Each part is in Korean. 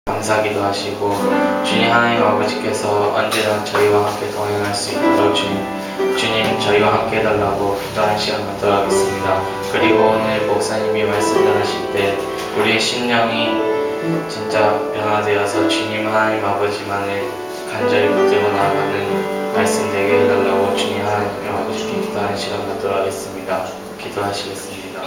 감사기도 하시고 주님 하나님 아버지께서 언제나 저희와 함께 동행할 수 있도록 주님 저희와 함께 해달라고 기도하는 시간 갖도록 하겠습니다. 그리고 오늘 목사님이 말씀 전하실 때 우리의 심령이 진짜 변화되어서 주님 하나님 아버지만을 간절히 붙들고 나아가는 말씀 되게 해달라고 주님 하나님 아버지께 기도하는 시간 갖도록 하겠습니다. 기도하시겠습니다.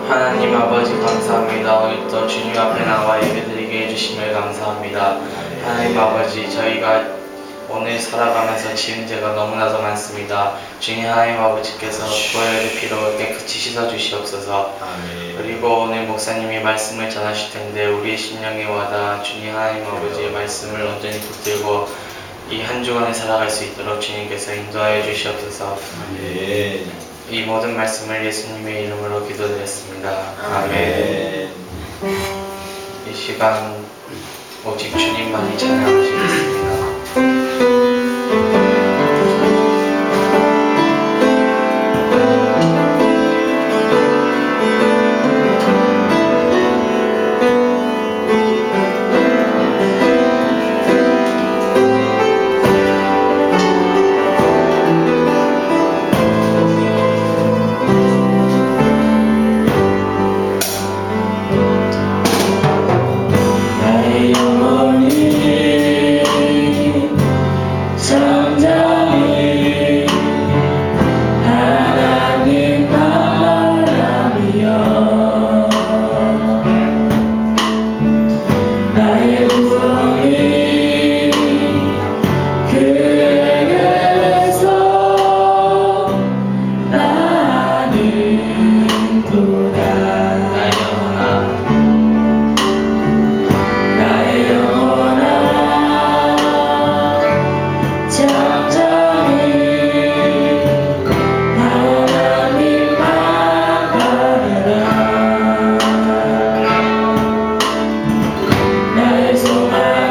하나님 아버지 감사합니다. 오늘 또 주님 앞에 나와 예배드리게 해주심을 감사합니다. 하나님 아버지 저희가 오늘 살아가면서 지은 죄가 너무나도 많습니다. 주님 하나님 아버지께서 보혈의 피로 깨끗이 씻어주시옵소서. 그리고 오늘 목사님이 말씀을 전하실 텐데 우리의 심령에 와닿아 주님 하나님 아버지의 말씀을 온전히 붙들고 이 한 주간을 살아갈 수 있도록 주님께서 인도하여 주시옵소서. 이 모든 말씀을 예수님의 이름으로 기도드렸습니다. 아멘. 이 시간 오직 주님만이 찬양하시겠습니다. 나의 소망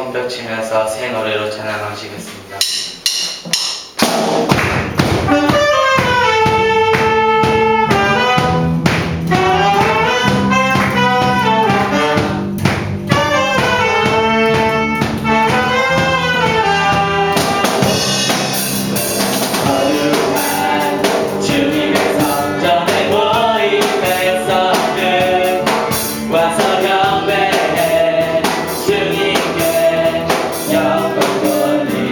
손뼉 치면서 새 노래로 찬양하시겠습니다. 와서 경배해 주님께 영광 돌리리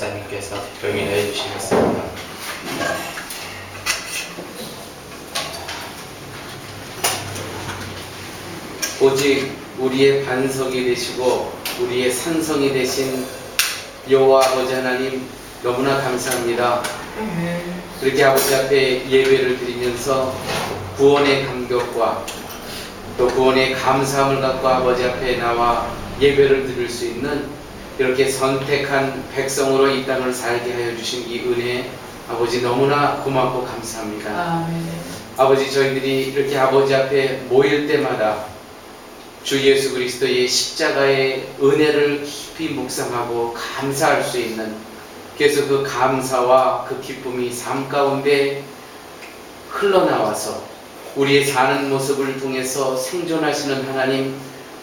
목사님께서 특별히 해주시겠습니다. 오직 우리의 반석이 되시고 우리의 산성이 되신 여호와 아버지 하나님, 너무나 감사합니다. 그렇게 아버지 앞에 예배를 드리면서 구원의 감격과 또 구원의 감사함을 갖고 아버지 앞에 나와 예배를 드릴 수 있는 이렇게 선택한 백성으로 이 땅을 살게 하여 주신 이 은혜, 아버지 너무나 고맙고 감사합니다. 아멘. 아버지, 저희들이 이렇게 아버지 앞에 모일 때마다 주 예수 그리스도의 십자가의 은혜를 깊이 묵상하고 감사할 수 있는, 그래서 그 감사와 그 기쁨이 삶 가운데 흘러나와서 우리의 사는 모습을 통해서 생존하시는 하나님,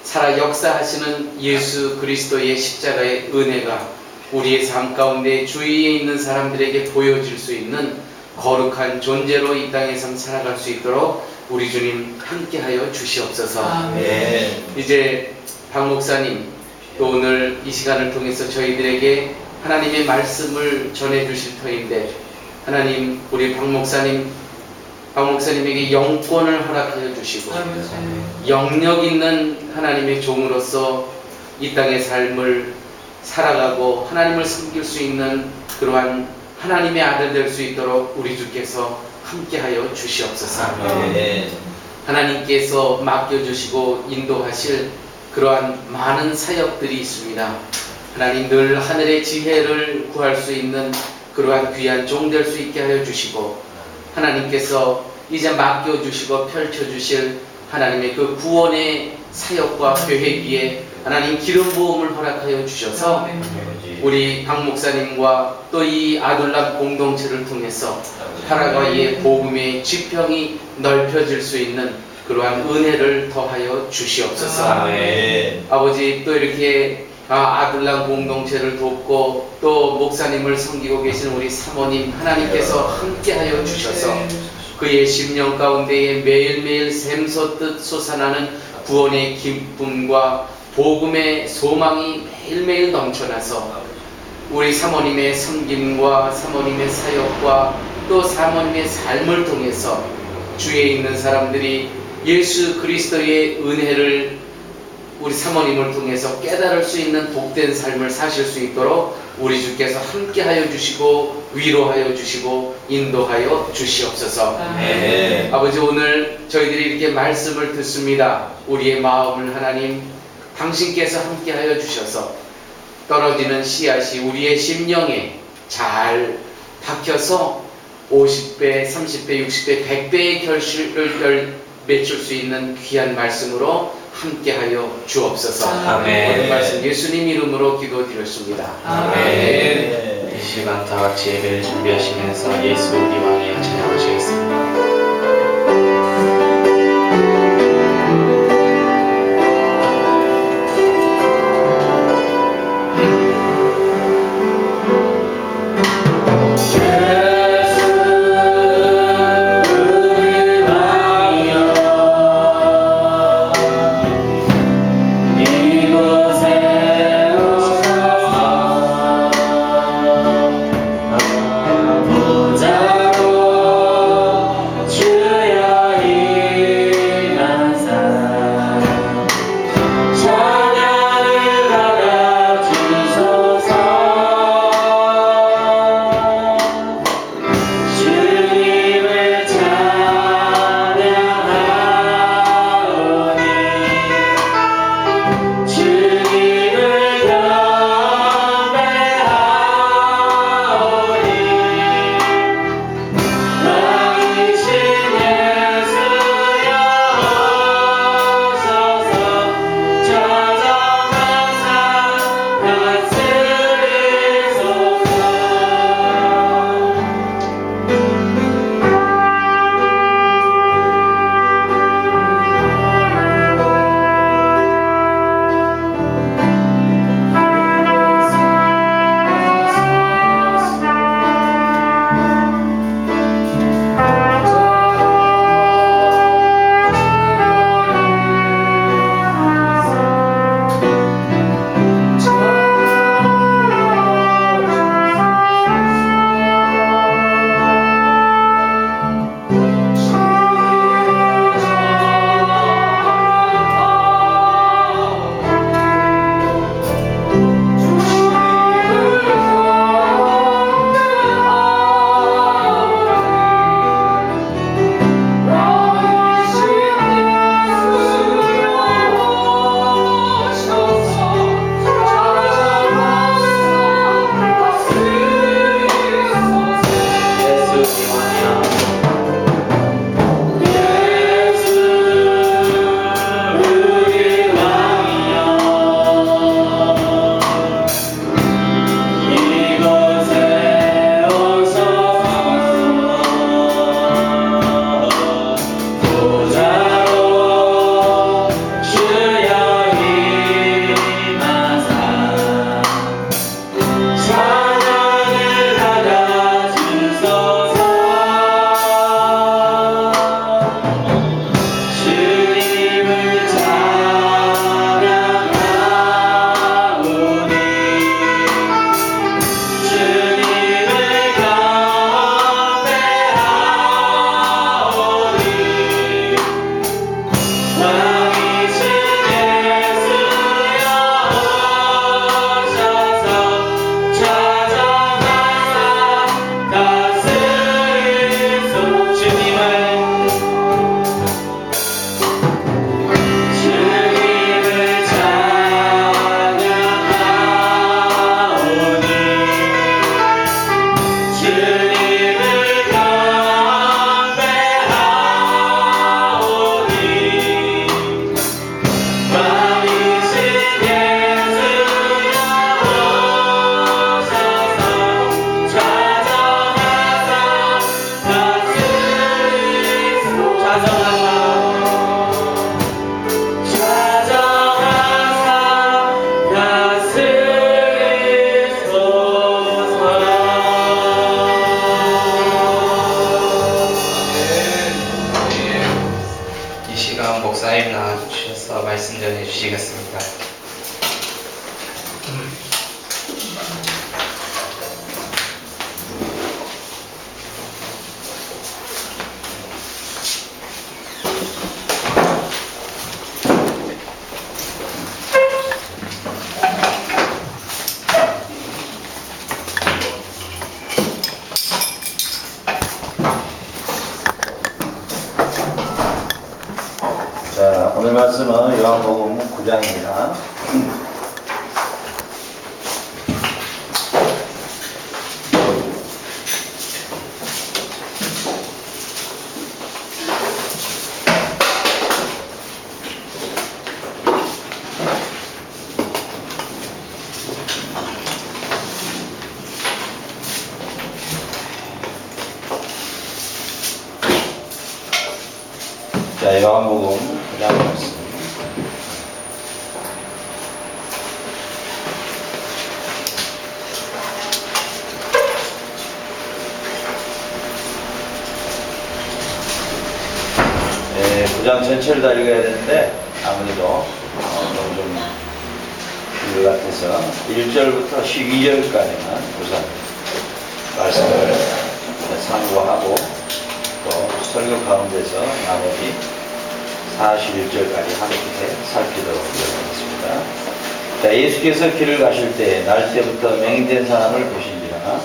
살아 역사하시는 예수 그리스도의 십자가의 은혜가 우리의 삶 가운데 주위에 있는 사람들에게 보여질 수 있는 거룩한 존재로 이 땅에서 살아갈 수 있도록 우리 주님 함께하여 주시옵소서. 아멘. 이제 박 목사님, 또 오늘 이 시간을 통해서 저희들에게 하나님의 말씀을 전해 주실 터인데, 하나님, 우리 박 목사님에게 영권을 허락하여 주시고 영력 있는 하나님의 종으로서 이 땅의 삶을 살아가고 하나님을 섬길 수 있는 그러한 하나님의 아들 될 수 있도록 우리 주께서 함께하여 주시옵소서. 아멘. 하나님께서 맡겨주시고 인도하실 그러한 많은 사역들이 있습니다. 하나님, 늘 하늘의 지혜를 구할 수 있는 그러한 귀한 종 될 수 있게 하여 주시고, 하나님께서 이제 맡겨주시고 펼쳐주실 하나님의 그 구원의 사역과 계획기에 하나님 기름 부음을 허락하여 주셔서 우리 박 목사님과 또 이 아둘람 공동체를 통해서 파라과이의 복음의 지평이 넓혀질 수 있는 그러한 은혜를 더하여 주시옵소서. 아멘. 아버지, 또 이렇게 아둘람 공동체를 돕고 또 목사님을 섬기고 계신 우리 사모님, 하나님께서 함께하여 주셔서 그의 심령 가운데에 매일매일 샘솟듯 솟아나는 구원의 기쁨과 복음의 소망이 매일매일 넘쳐나서 우리 사모님의 섬김과 사모님의 사역과 또 사모님의 삶을 통해서 주위에 있는 사람들이 예수 그리스도의 은혜를 우리 사모님을 통해서 깨달을 수 있는 복된 삶을 사실 수 있도록 우리 주께서 함께하여 주시고 위로하여 주시고 인도하여 주시옵소서. 아멘. 아버지, 오늘 저희들이 이렇게 말씀을 듣습니다. 우리의 마음을 하나님 당신께서 함께하여 주셔서 떨어지는 씨앗이 우리의 심령에 잘 박혀서 50배, 30배, 60배, 100배의 결실을 맺을 수 있는 귀한 말씀으로 함께하여 주옵소서. 아멘. 모든 말씀 예수님 이름으로 기도드렸습니다. 아멘. 이 시간 다 같이 예배를 준비하시면서 예수 우리 왕이여 찬양하시겠습니다. 말씀은 요한복음 9장입니다. 자, 요한복음 9장 말씀. 네, 9장 전체를 다 읽어야 되는데 아무래도 너무 좀 길 같아서 1절부터 12절까지만 우선 말씀을 참고하고 또 설교 가운데서 나머지 41절까지 함께 살피도록 하겠습니다. 자, 예수께서 길을 가실 때 날 때부터 맹인된 사람을 보신지라.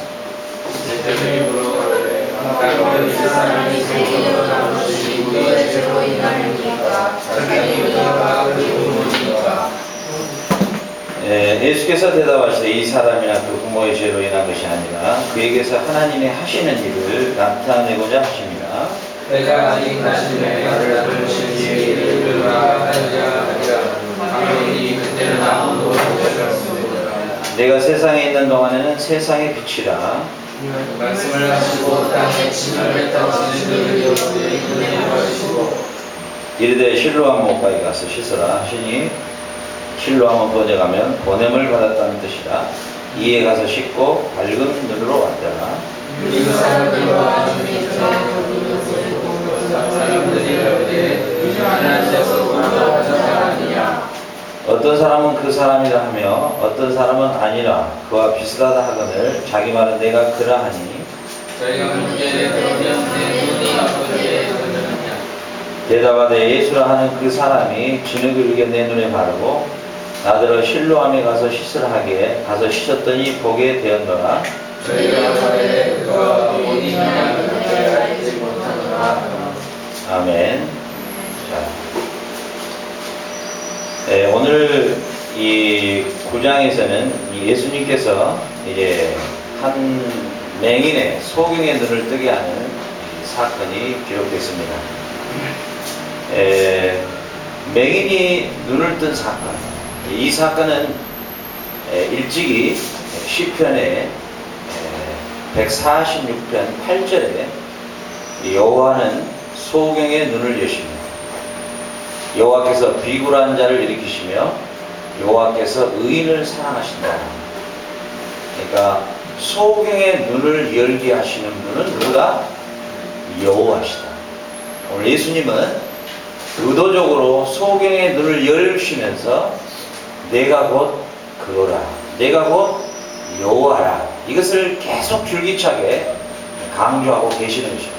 예수께서 대답하시되 이 사람이나 그 부모의 죄로 인한 것이 아니라 그에게서 하나님의 하시는 일을 나타내고자 하십니다. 내가 아직 다시 내가를 부르신 이의 이르라 하리라 아무리 그때는 아무도 못하셨습니다. 내가 세상에 있는 동안에는 세상의 빛이라. 말씀을 하시고 땅에 침을 뱉어주시는 여호와의 은혜를 하시고 이르되 실로암 못가에 가서 씻으라 하시니 실로암은 번역하면 보냄을 받았다는 뜻이라. 이에 가서 씻고 밝은 눈으로 왔더라. 이 사람들과 사람들이 이르되 하나님께서 구원하셨느냐. 어떤 사람은 그 사람이라 하며 어떤 사람은 아니라 그와 비슷하다 하거늘 자기 말은 내가 그러하니. 저희가 문제에 그러면 내 눈이 아프게 되느냐. 대답하되 예수라 하는 그 사람이 진흙을 이겨 내 눈에 바르고 나더러 실로암에 가서 씻으라 하기에 가서 씻었더니 보게 되었노라. 저희가 말해 그가 어디 있느냐를 알지 못하노라. 아멘. 자, 오늘 이 9장에서는 예수님께서 이제 한 맹인의 소경의 눈을 뜨게 하는 사건이 기록됐습니다. 맹인이 눈을 뜬 사건. 이 사건은 일찍이 시편의 146편 8절에 여호와는 소경의 눈을 여십니다. 여호와께서 비굴한 자를 일으키시며 여호와께서 의인을 사랑하신다. 그러니까 소경의 눈을 열게 하시는 분은 누가? 여호와시다. 오늘 예수님은 의도적으로 소경의 눈을 열으시면서 내가 곧 그거라, 내가 곧 여호와라, 이것을 계속 줄기차게 강조하고 계시는 것입니다.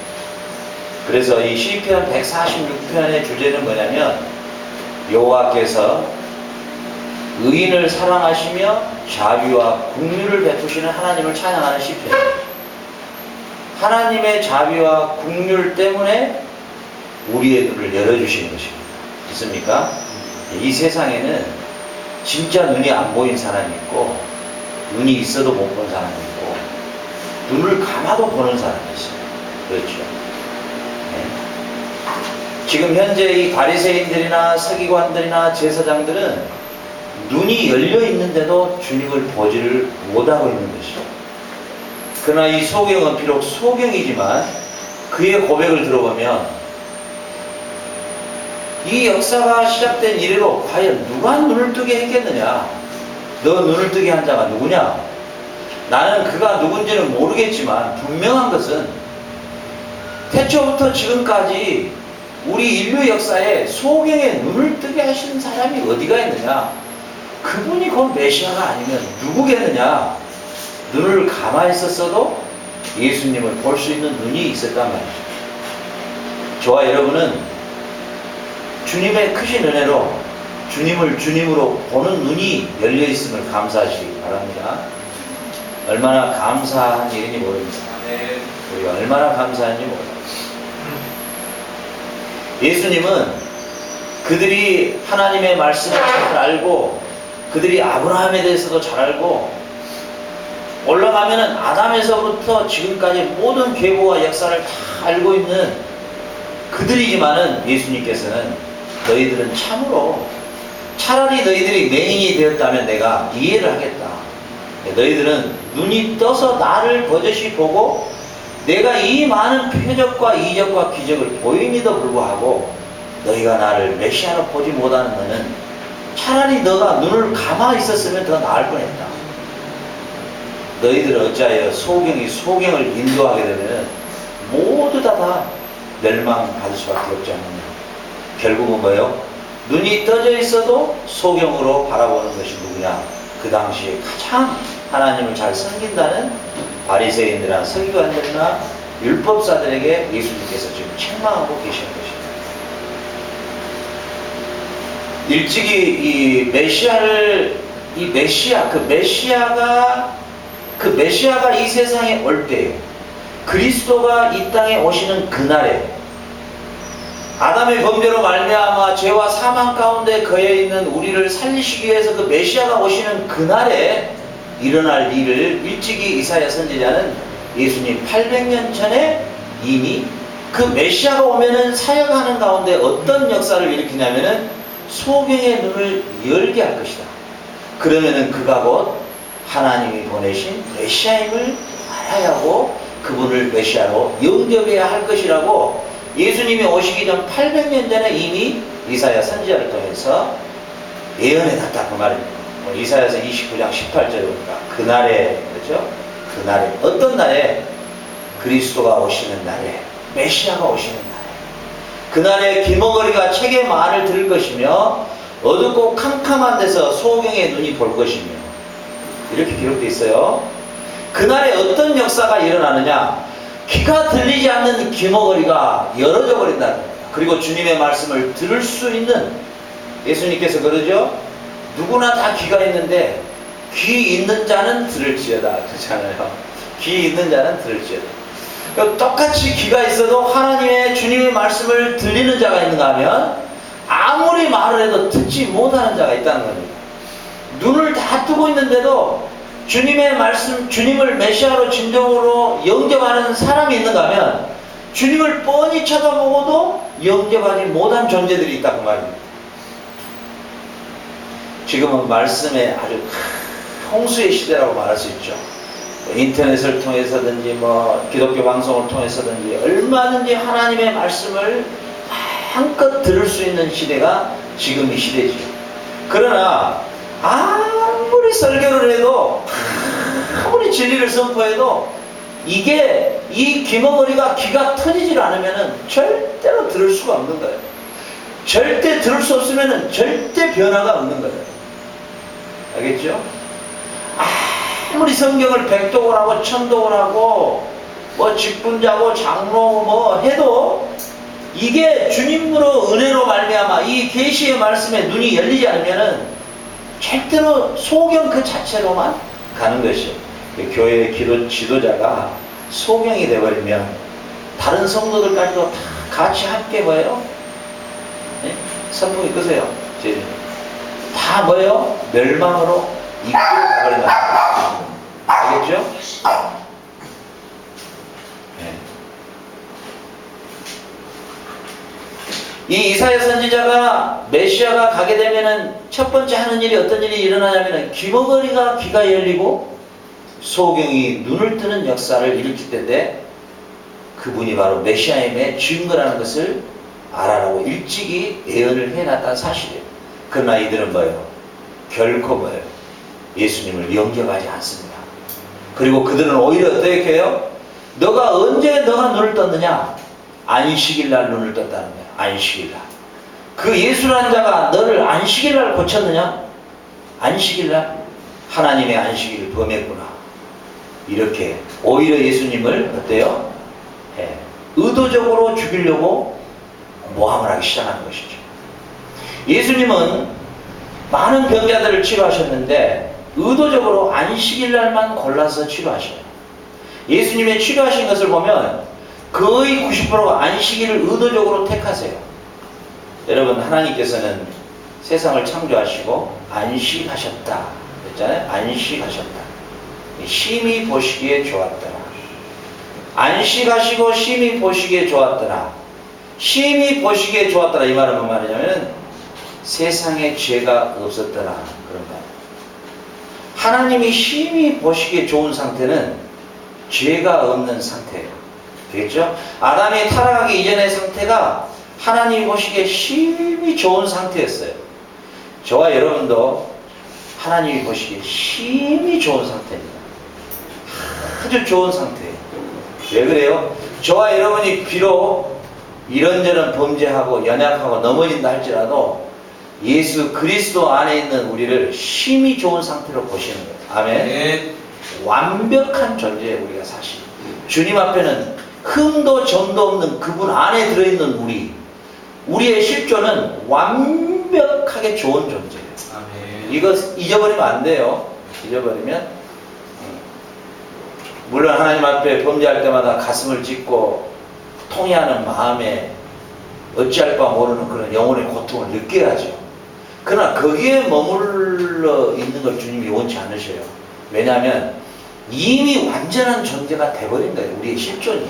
그래서 이 시편 146편의 주제는 뭐냐면 여호와께서 의인을 사랑하시며 자비와 긍휼을 베푸시는 하나님을 찬양하는 시편입니다. 하나님의 자비와 긍휼 때문에 우리의 눈을 열어주시는 것입니다. 있습니까? 이 세상에는 진짜 눈이 안 보인 사람이 있고 눈이 있어도 못 본 사람이 있고 눈을 감아도 보는 사람이 있어요. 그렇죠. 지금 현재 이 바리새인들이나 서기관들이나 제사장들은 눈이 열려 있는데도 주님을 보지를 못하고 있는 것이죠. 그러나 이 소경은 비록 소경이지만 그의 고백을 들어보면 이 역사가 시작된 이래로 과연 누가 눈을 뜨게 했겠느냐? 너 눈을 뜨게 한 자가 누구냐? 나는 그가 누군지는 모르겠지만 분명한 것은 태초부터 지금까지 우리 인류 역사에 소경의 눈을 뜨게 하시는 사람이 어디가 있느냐? 그분이 곧 메시아가 아니면 누구겠느냐? 눈을 감아 있었어도 예수님을 볼 수 있는 눈이 있었단 말이죠. 저와 여러분은 주님의 크신 은혜로 주님을 주님으로 보는 눈이 열려 있음을 감사하시기 바랍니다. 얼마나 감사한 일인지 모릅니다. 우리가 얼마나 감사한지 모릅니다. 예수님은 그들이 하나님의 말씀을 잘 알고 그들이 아브라함에 대해서도 잘 알고 올라가면은 아담에서부터 지금까지 모든 계보와 역사를 다 알고 있는 그들이지만은 예수님께서는 너희들은 참으로 차라리 너희들이 맹인이 되었다면 내가 이해를 하겠다. 너희들은 눈이 떠서 나를 버젓이 보고 내가 이 많은 표적과 이적과 기적을 보임에도 불구하고 너희가 나를 메시아로 보지 못하는 너는 차라리 너가 눈을 감아 있었으면 더 나을 뻔했다. 너희들은 어찌하여 소경이 소경을 인도하게 되면 모두 다 멸망받을 수밖에 없지 않느냐. 결국은 뭐예요? 눈이 떠져 있어도 소경으로 바라보는 것이 누구냐? 그 당시에 가장 하나님을 잘 섬긴다는 바리새인들이나 서기관들이나 율법사들에게 예수님께서 지금 책망하고 계시는 것입니다. 일찍이 그 메시아가 이 세상에 올 때, 그리스도가 이 땅에 오시는 그날에 아담의 범죄로 말미암아 죄와 사망 가운데 거해 있는 우리를 살리시기 위해서 그 메시아가 오시는 그날에 일어날 일을 일찍이 이사야 선지자는 예수님 800년 전에 이미 그 메시아가 오면은 사역하는 가운데 어떤 역사를 일으키냐면은 소경의 눈을 열게 할 것이다. 그러면은 그가 곧 하나님이 보내신 메시아임을 알아야 하고 그분을 메시아로 영접해야 할 것이라고 예수님이 오시기 전 800년 전에 이미 이사야 선지자를 통해서 예언해놨다 그 말입니다. 이사야서 29장 18절에 보니까 그날에, 그렇죠? 그날에, 어떤 날에? 그리스도가 오시는 날에, 메시아가 오시는 날에, 그날에 기머거리가 책의 말을 들을 것이며 어둡고 캄캄한 데서 소경의 눈이 볼 것이며, 이렇게 기록되어 있어요. 그날에 어떤 역사가 일어나느냐? 귀가 들리지 않는 기머거리가 열어져 버린다는 겁니다. 그리고 주님의 말씀을 들을 수 있는, 예수님께서 그러죠? 누구나 다 귀가 있는데 귀 있는 자는 들을지어다 그렇잖아요. 귀 있는 자는 들을지어다. 똑같이 귀가 있어도 하나님의 주님의 말씀을 들리는 자가 있는가 하면 아무리 말을 해도 듣지 못하는 자가 있다는 겁니다. 눈을 다 뜨고 있는데도 주님의 말씀, 주님을 메시아로 진정으로 영접하는 사람이 있는가 하면 주님을 뻔히 쳐다보고도 영접하지 못한 존재들이 있다고 말입니다. 지금은 말씀의 아주 홍수의 시대라고 말할 수 있죠. 인터넷을 통해서든지 기독교 방송을 통해서든지 얼마든지 하나님의 말씀을 한껏 들을 수 있는 시대가 지금 이 시대죠. 그러나 아무리 설교를 해도 아무리 진리를 선포해도 이게 이 귀머거리가 귀가 터지질 않으면 절대로 들을 수가 없는 거예요. 절대 들을 수 없으면 절대 변화가 없는 거예요. 알겠죠? 아무리 성경을 백독을 하고 천독을 하고 직분자고 장로 해도 이게 주님으로 은혜로 말미암아 이 계시의 말씀에 눈이 열리지 않으면은 절대로 소경 그 자체로만 가는 것이에요. 교회의 기도 지도자가 소경이 되어버리면 다른 성도들까지도 다 같이 함께 뭐예요? 네? 선풍이 끄세요. 다 뭐예요? 멸망으로 이끌어 가버린다는 거예요. 알겠죠? 네. 이 이사야 선지자가 메시아가 가게 되면은 첫 번째 하는 일이 어떤 일이 일어나냐면은 귀머거리가 귀가 열리고 소경이 눈을 뜨는 역사를 일으킬 텐데 그분이 바로 메시아임의 증거라는 것을 알아라고 일찍이 예언을 해놨다는 사실이에요. 그러나 이들은 뭐예요? 결코 뭐예요? 예수님을 영접하지 않습니다. 그리고 그들은 오히려 어떻게 해요? 너가 언제 너가 눈을 떴느냐? 안식일날 눈을 떴다는 거야. 안식일날. 그 예수라는 자가 너를 안식일날 고쳤느냐? 안식일날 하나님의 안식일을 범했구나. 이렇게 오히려 예수님을 어때요? 의도적으로 죽이려고 모함을 하기 시작하는 것이죠. 예수님은 많은 병자들을 치료하셨는데 의도적으로 안식일날만 골라서 치료하셔요. 예수님의 치료하신 것을 보면 거의 90%가 안식일을 의도적으로 택하세요. 여러분, 하나님께서는 세상을 창조하시고 안식하셨다 그랬잖아요. 안식하셨다. 심히 보시기에 좋았더라. 안식하시고 심히 보시기에 좋았더라. 심히 보시기에 좋았더라. 이 말은 뭔 말이냐면 세상에 죄가 없었더라 그런 말. 하나님이 심히 보시기에 좋은 상태는 죄가 없는 상태예요. 되겠죠? 아담이 타락하기 이전의 상태가 하나님이 보시기에 심히 좋은 상태였어요. 저와 여러분도 하나님이 보시기에 심히 좋은 상태입니다. 아주 좋은 상태예요. 왜 그래요? 저와 여러분이 비록 이런저런 범죄하고 연약하고 넘어진다 할지라도 예수 그리스도 안에 있는 우리를 심히 좋은 상태로 보시는 거예요. 아멘. 완벽한 존재에 우리가 사실. 주님 앞에는 흠도 점도 없는 그분 안에 들어있는 우리의 실존은 완벽하게 좋은 존재예요. 아멘. 이거 잊어버리면 안 돼요. 잊어버리면 물론 하나님 앞에 범죄할 때마다 가슴을 찢고 통해하는 마음에 어찌할 바 모르는 그런 영혼의 고통을 느껴야죠. 그러나 거기에 머물러 있는 걸 주님이 원치 않으셔요. 왜냐하면 이미 완전한 존재가 돼버린 거예요. 우리의 실존이.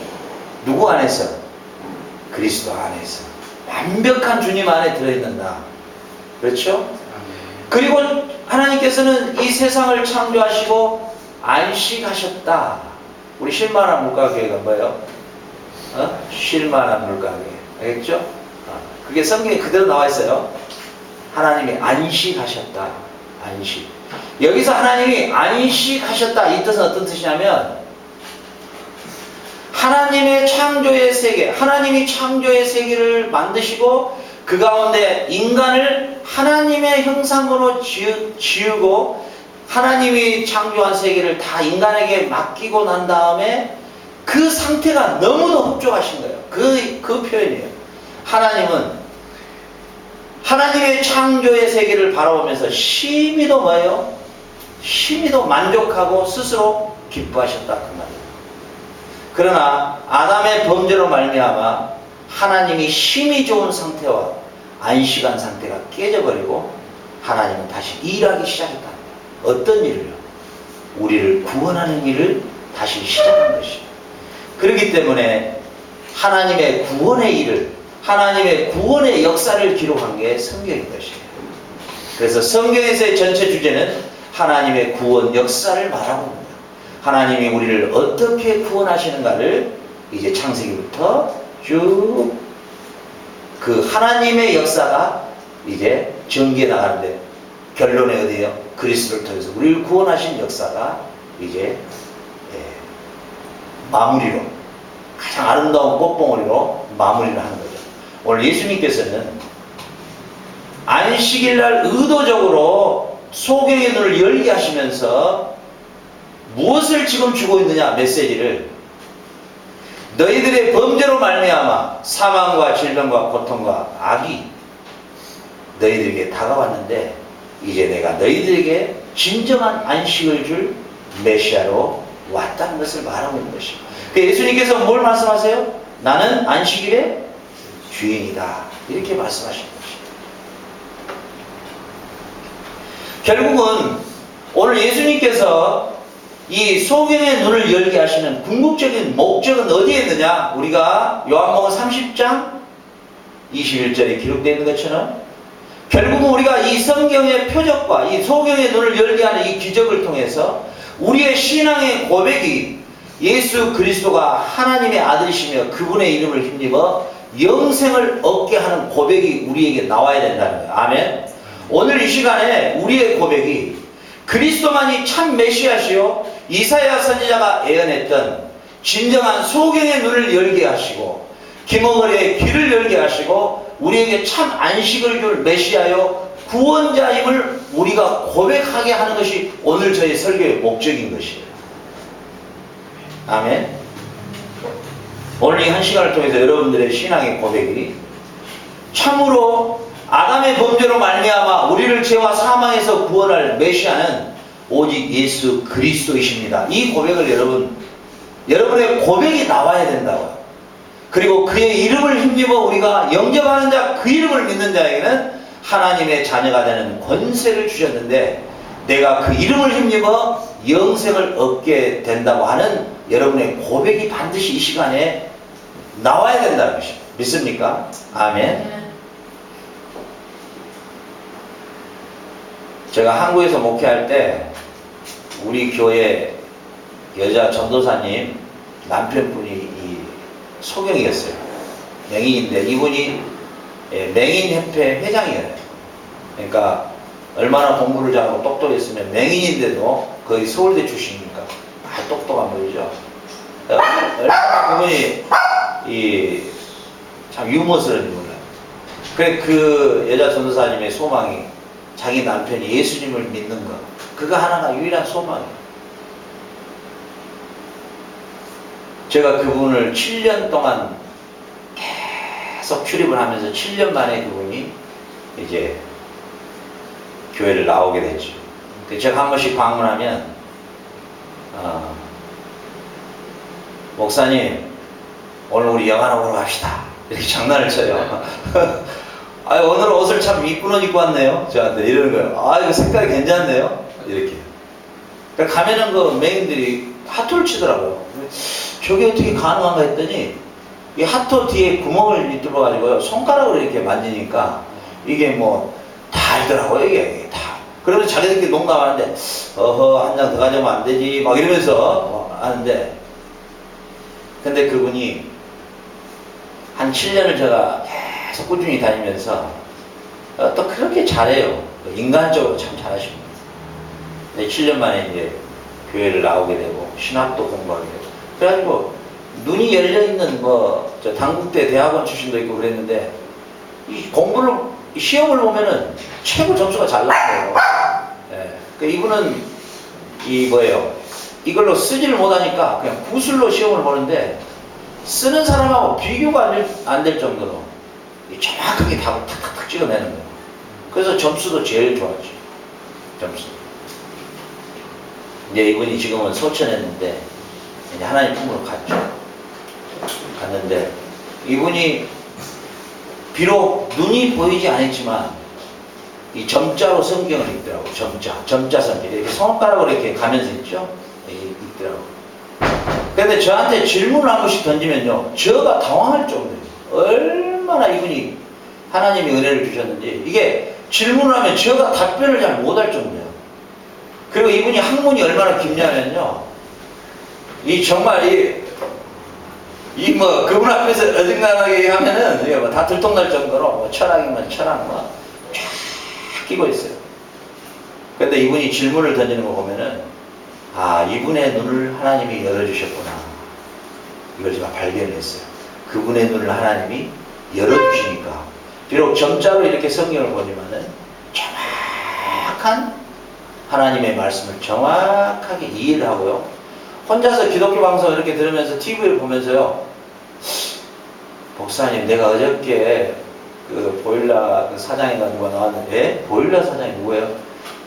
누구 안에서? 그리스도 안에서. 완벽한 주님 안에 들어있는 나. 그렇죠? 그리고 하나님께서는 이 세상을 창조하시고 안식하셨다. 우리 쉴만한 물가교회가 뭐예요? 쉴만한 물가교회. 알겠죠? 그게 성경에 그대로 나와 있어요. 하나님이 안식하셨다. 안식. 여기서 하나님이 안식하셨다. 이 뜻은 어떤 뜻이냐면 하나님의 창조의 세계, 하나님이 창조의 세계를 만드시고 그 가운데 인간을 하나님의 형상으로 지우고 하나님이 창조한 세계를 다 인간에게 맡기고 난 다음에 그 상태가 너무도 흡족하신 거예요. 그 표현이에요. 하나님은 하나님의 창조의 세계를 바라보면서 심히도 뭐예요? 심히도 만족하고 스스로 기뻐하셨다 그 말이에요. 그러나 아담의 범죄로 말미암아 하나님이 심히 좋은 상태와 안식한 상태가 깨져버리고 하나님은 다시 일하기 시작했다. 어떤 일을요? 우리를 구원하는 일을 다시 시작한 것이에요. 그렇기 때문에 하나님의 구원의 일을, 하나님의 구원의 역사를 기록한 게 성경인 것이에요. 그래서 성경에서의 전체 주제는 하나님의 구원 역사를 말하고 있습니다. 하나님이 우리를 어떻게 구원하시는가를 이제 창세기부터 쭉 그 하나님의 역사가 이제 전개해 나가는데 결론에 어디에요? 그리스도를 통해서 우리를 구원하신 역사가 이제 마무리로 가장 아름다운 꽃봉오리로 마무리를 하는 거죠. 오늘 예수님께서는 안식일날 의도적으로 소경의 눈을 열게 하시면서 무엇을 지금 주고 있느냐 메시지를 너희들의 범죄로 말미암아 사망과 질병과 고통과 악이 너희들에게 다가왔는데 이제 내가 너희들에게 진정한 안식을 줄 메시아로 왔다는 것을 말하고 있는 것입니다. 예수님께서 뭘 말씀하세요? 나는 안식일의 주인이다. 이렇게 말씀하시는 것입니다. 결국은 오늘 예수님께서 이 소경의 눈을 열게 하시는 궁극적인 목적은 어디에 있느냐? 우리가 요한복음 30장 21절에 기록되어 있는 것처럼 결국은 우리가 이 성경의 표적과 이 소경의 눈을 열게 하는 이 기적을 통해서 우리의 신앙의 고백이 예수 그리스도가 하나님의 아들이시며 그분의 이름을 힘입어 영생을 얻게 하는 고백이 우리에게 나와야 된다는 거예요. 아멘. 오늘 이 시간에 우리의 고백이 그리스도만이 참 메시아시요 이사야 선지자가 예언했던 진정한 소경의 눈을 열게 하시고 기머거리의 귀를 열게 하시고 우리에게 참 안식을 줄 메시아요 구원자임을 우리가 고백하게 하는 것이 오늘 저희 설교의 목적인 것이에요. 아멘. 오늘 이 한 시간을 통해서 여러분들의 신앙의 고백이 참으로 아담의 범죄로 말미암아 우리를 죄와 사망에서 구원할 메시아는 오직 예수 그리스도이십니다. 이 고백을 여러분의 고백이 나와야 된다고요. 그리고 그의 이름을 힘입어 우리가 영접하는 자, 그 이름을 믿는 자에게는 하나님의 자녀가 되는 권세를 주셨는데, 내가 그 이름을 힘입어 영생을 얻게 된다고 하는 여러분의 고백이 반드시 이 시간에 나와야 된다는 것입니다. 믿습니까? 아멘. 제가 한국에서 목회할 때 우리 교회 여자 전도사님 남편분이 이 소경이었어요. 맹인인데 이분이 맹인협회 회장이에요. 그러니까 얼마나 공부를 잘하고 똑똑했으면 맹인인데도 거의 서울대 출신이니까 똑똑한 분이죠. 얼마나 그분이 참 유머스러운 분이에요. 그래, 그 여자 전도사님의 소망이 자기 남편이 예수님을 믿는 것, 그거 하나가 유일한 소망이에요. 제가 그분을 7년 동안 계속 출입을 하면서 7년 만에 그분이 이제 교회를 나오게 됐죠. 제가 한 번씩 방문하면 목사님 오늘 우리 영화 보러 갑시다 이렇게 장난을 쳐요. 아, 오늘 옷을 참 이쁜 옷 입고 왔네요. 저한테 이러는 거예요. 아, 이거 색깔이 괜찮네요. 이렇게. 그러니까 가면은 그 맹인들이 하토를 치더라고요. 저게 어떻게 가능한가 했더니 이 하토 뒤에 구멍을 뚫어가지고요, 손가락으로 이렇게 만지니까 이게 뭐 다 알더라고요. 이게 다. 그러면 자기들끼리 농담하는데 어허, 한 장 더 가져오면 안 되지 막 이러면서 하는데, 근데 그분이 한 7년을 제가 계속 꾸준히 다니면서 또 그렇게 잘해요. 인간적으로 참 잘하십니다. 근데 7년 만에 이제 교회를 나오게 되고 신학도 공부하게 되고, 그래가지고 눈이 열려있는 저 당국대 대학원 출신도 있고 그랬는데, 이 공부를 시험을 보면은 최고 점수가 잘 나와요. 예. 그러니까 이분은 이걸로 쓰지를 못하니까 그냥 구술로 시험을 보는데, 쓰는 사람하고 비교가 안 될 정도로 정확하게 답을 탁탁탁 찍어내는 거예요. 그래서 점수도 제일 좋았죠. 점수. 이제 이분이 지금은 소천했는데 이제 하나님 품으로 갔는데, 이분이 비록 눈이 보이지 않았지만 이 점자로 성경을 읽더라고요. 점자 성경. 이렇게 손가락으로 이렇게 가면서 있죠? 읽더라고요. 근데 저한테 질문을 한 번씩 던지면요, 저가 당황할 정도예요. 얼마나 이분이 하나님이 은혜를 주셨는지, 이게 질문을 하면 저가 답변을 잘 못할 정도예요. 그리고 이분이 학문이 얼마나 깊냐면요, 정말 그분 앞에서 어중간하게 하면은 이게 다 들통날 정도로 철학이면 철학 쫙 끼고 있어요. 근데 이분이 질문을 던지는 거 보면은, 아, 이분의 눈을 하나님이 열어주셨구나. 이걸 제가 발견했어요. 그분의 눈을 하나님이 열어주시니까, 비록 점자로 이렇게 성경을 보지만은 정확한 하나님의 말씀을 정확하게 이해를 하고요. 혼자서 기독교 방송 이렇게 들으면서 TV를 보면서요, 목사님, 내가 어저께 그 보일러 그 사장인가 누가 나왔는데, 보일러 사장이 누구예요?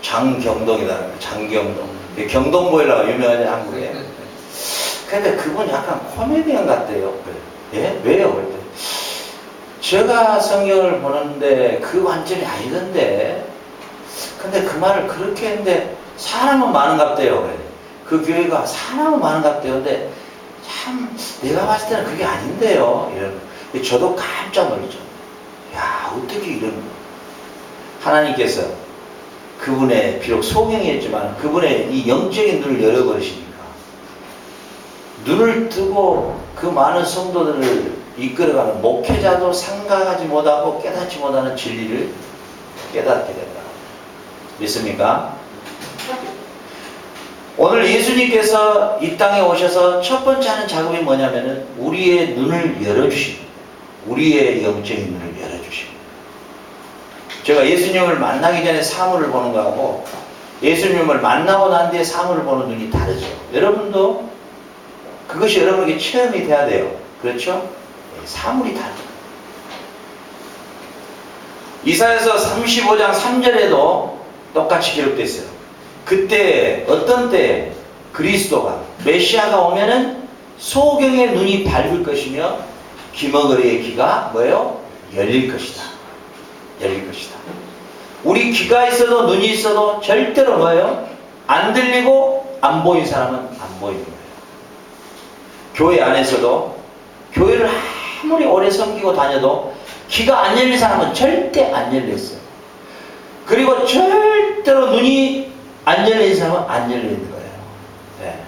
장경동이다. 장경동. 경동 보일러가 유명하지, 한국에. 근데 그분 약간 코미디언 같대요. 예? 왜요? 그랬더니 제가 성경을 보는데 그 관점이 아니던데, 근데 그 말을 그렇게 했는데 사람은 많은갑대요. 그래. 그 교회가 사람은 많은갑대요. 근데 참 내가 봤을 때는 그게 아닌데요. 이런. 저도 깜짝 놀랐죠. 야, 어떻게 이런 거. 하나님께서 그분의, 비록 소경이었지만 그분의 이 영적인 눈을 열어버리시니까, 눈을 뜨고 그 많은 성도들을 이끌어가는 목회자도 생각하지 못하고 깨닫지 못하는 진리를 깨닫게 된다. 믿습니까? 오늘 예수님께서 이 땅에 오셔서 첫 번째 하는 작업이 뭐냐면은 우리의 눈을 열어주십니다. 우리의 영적인 눈을 열어주십니다. 제가 예수님을 만나기 전에 사물을 보는 거하고 예수님을 만나고 난 뒤에 사물을 보는 눈이 다르죠. 여러분도 그것이 여러분에게 체험이 돼야 돼요. 그렇죠? 사물이 다르죠. 이사야서 35장 3절에도 똑같이 기록되어 있어요. 그때 어떤 때 그리스도가 메시아가 오면은 소경의 눈이 밝을 것이며 귀머거리의 귀가 뭐예요? 열릴 것이다. 열릴 것이다. 우리 귀가 있어도 눈이 있어도 절대로 뭐예요? 안 들리고 안 보인 사람은 안 보이는 거예요. 교회 안에서도 교회를 아무리 오래 섬기고 다녀도 귀가 안 열린 사람은 절대 안 열렸어요. 그리고 절대로 눈이 안 열린 사람은 안 열리는 거예요. 네.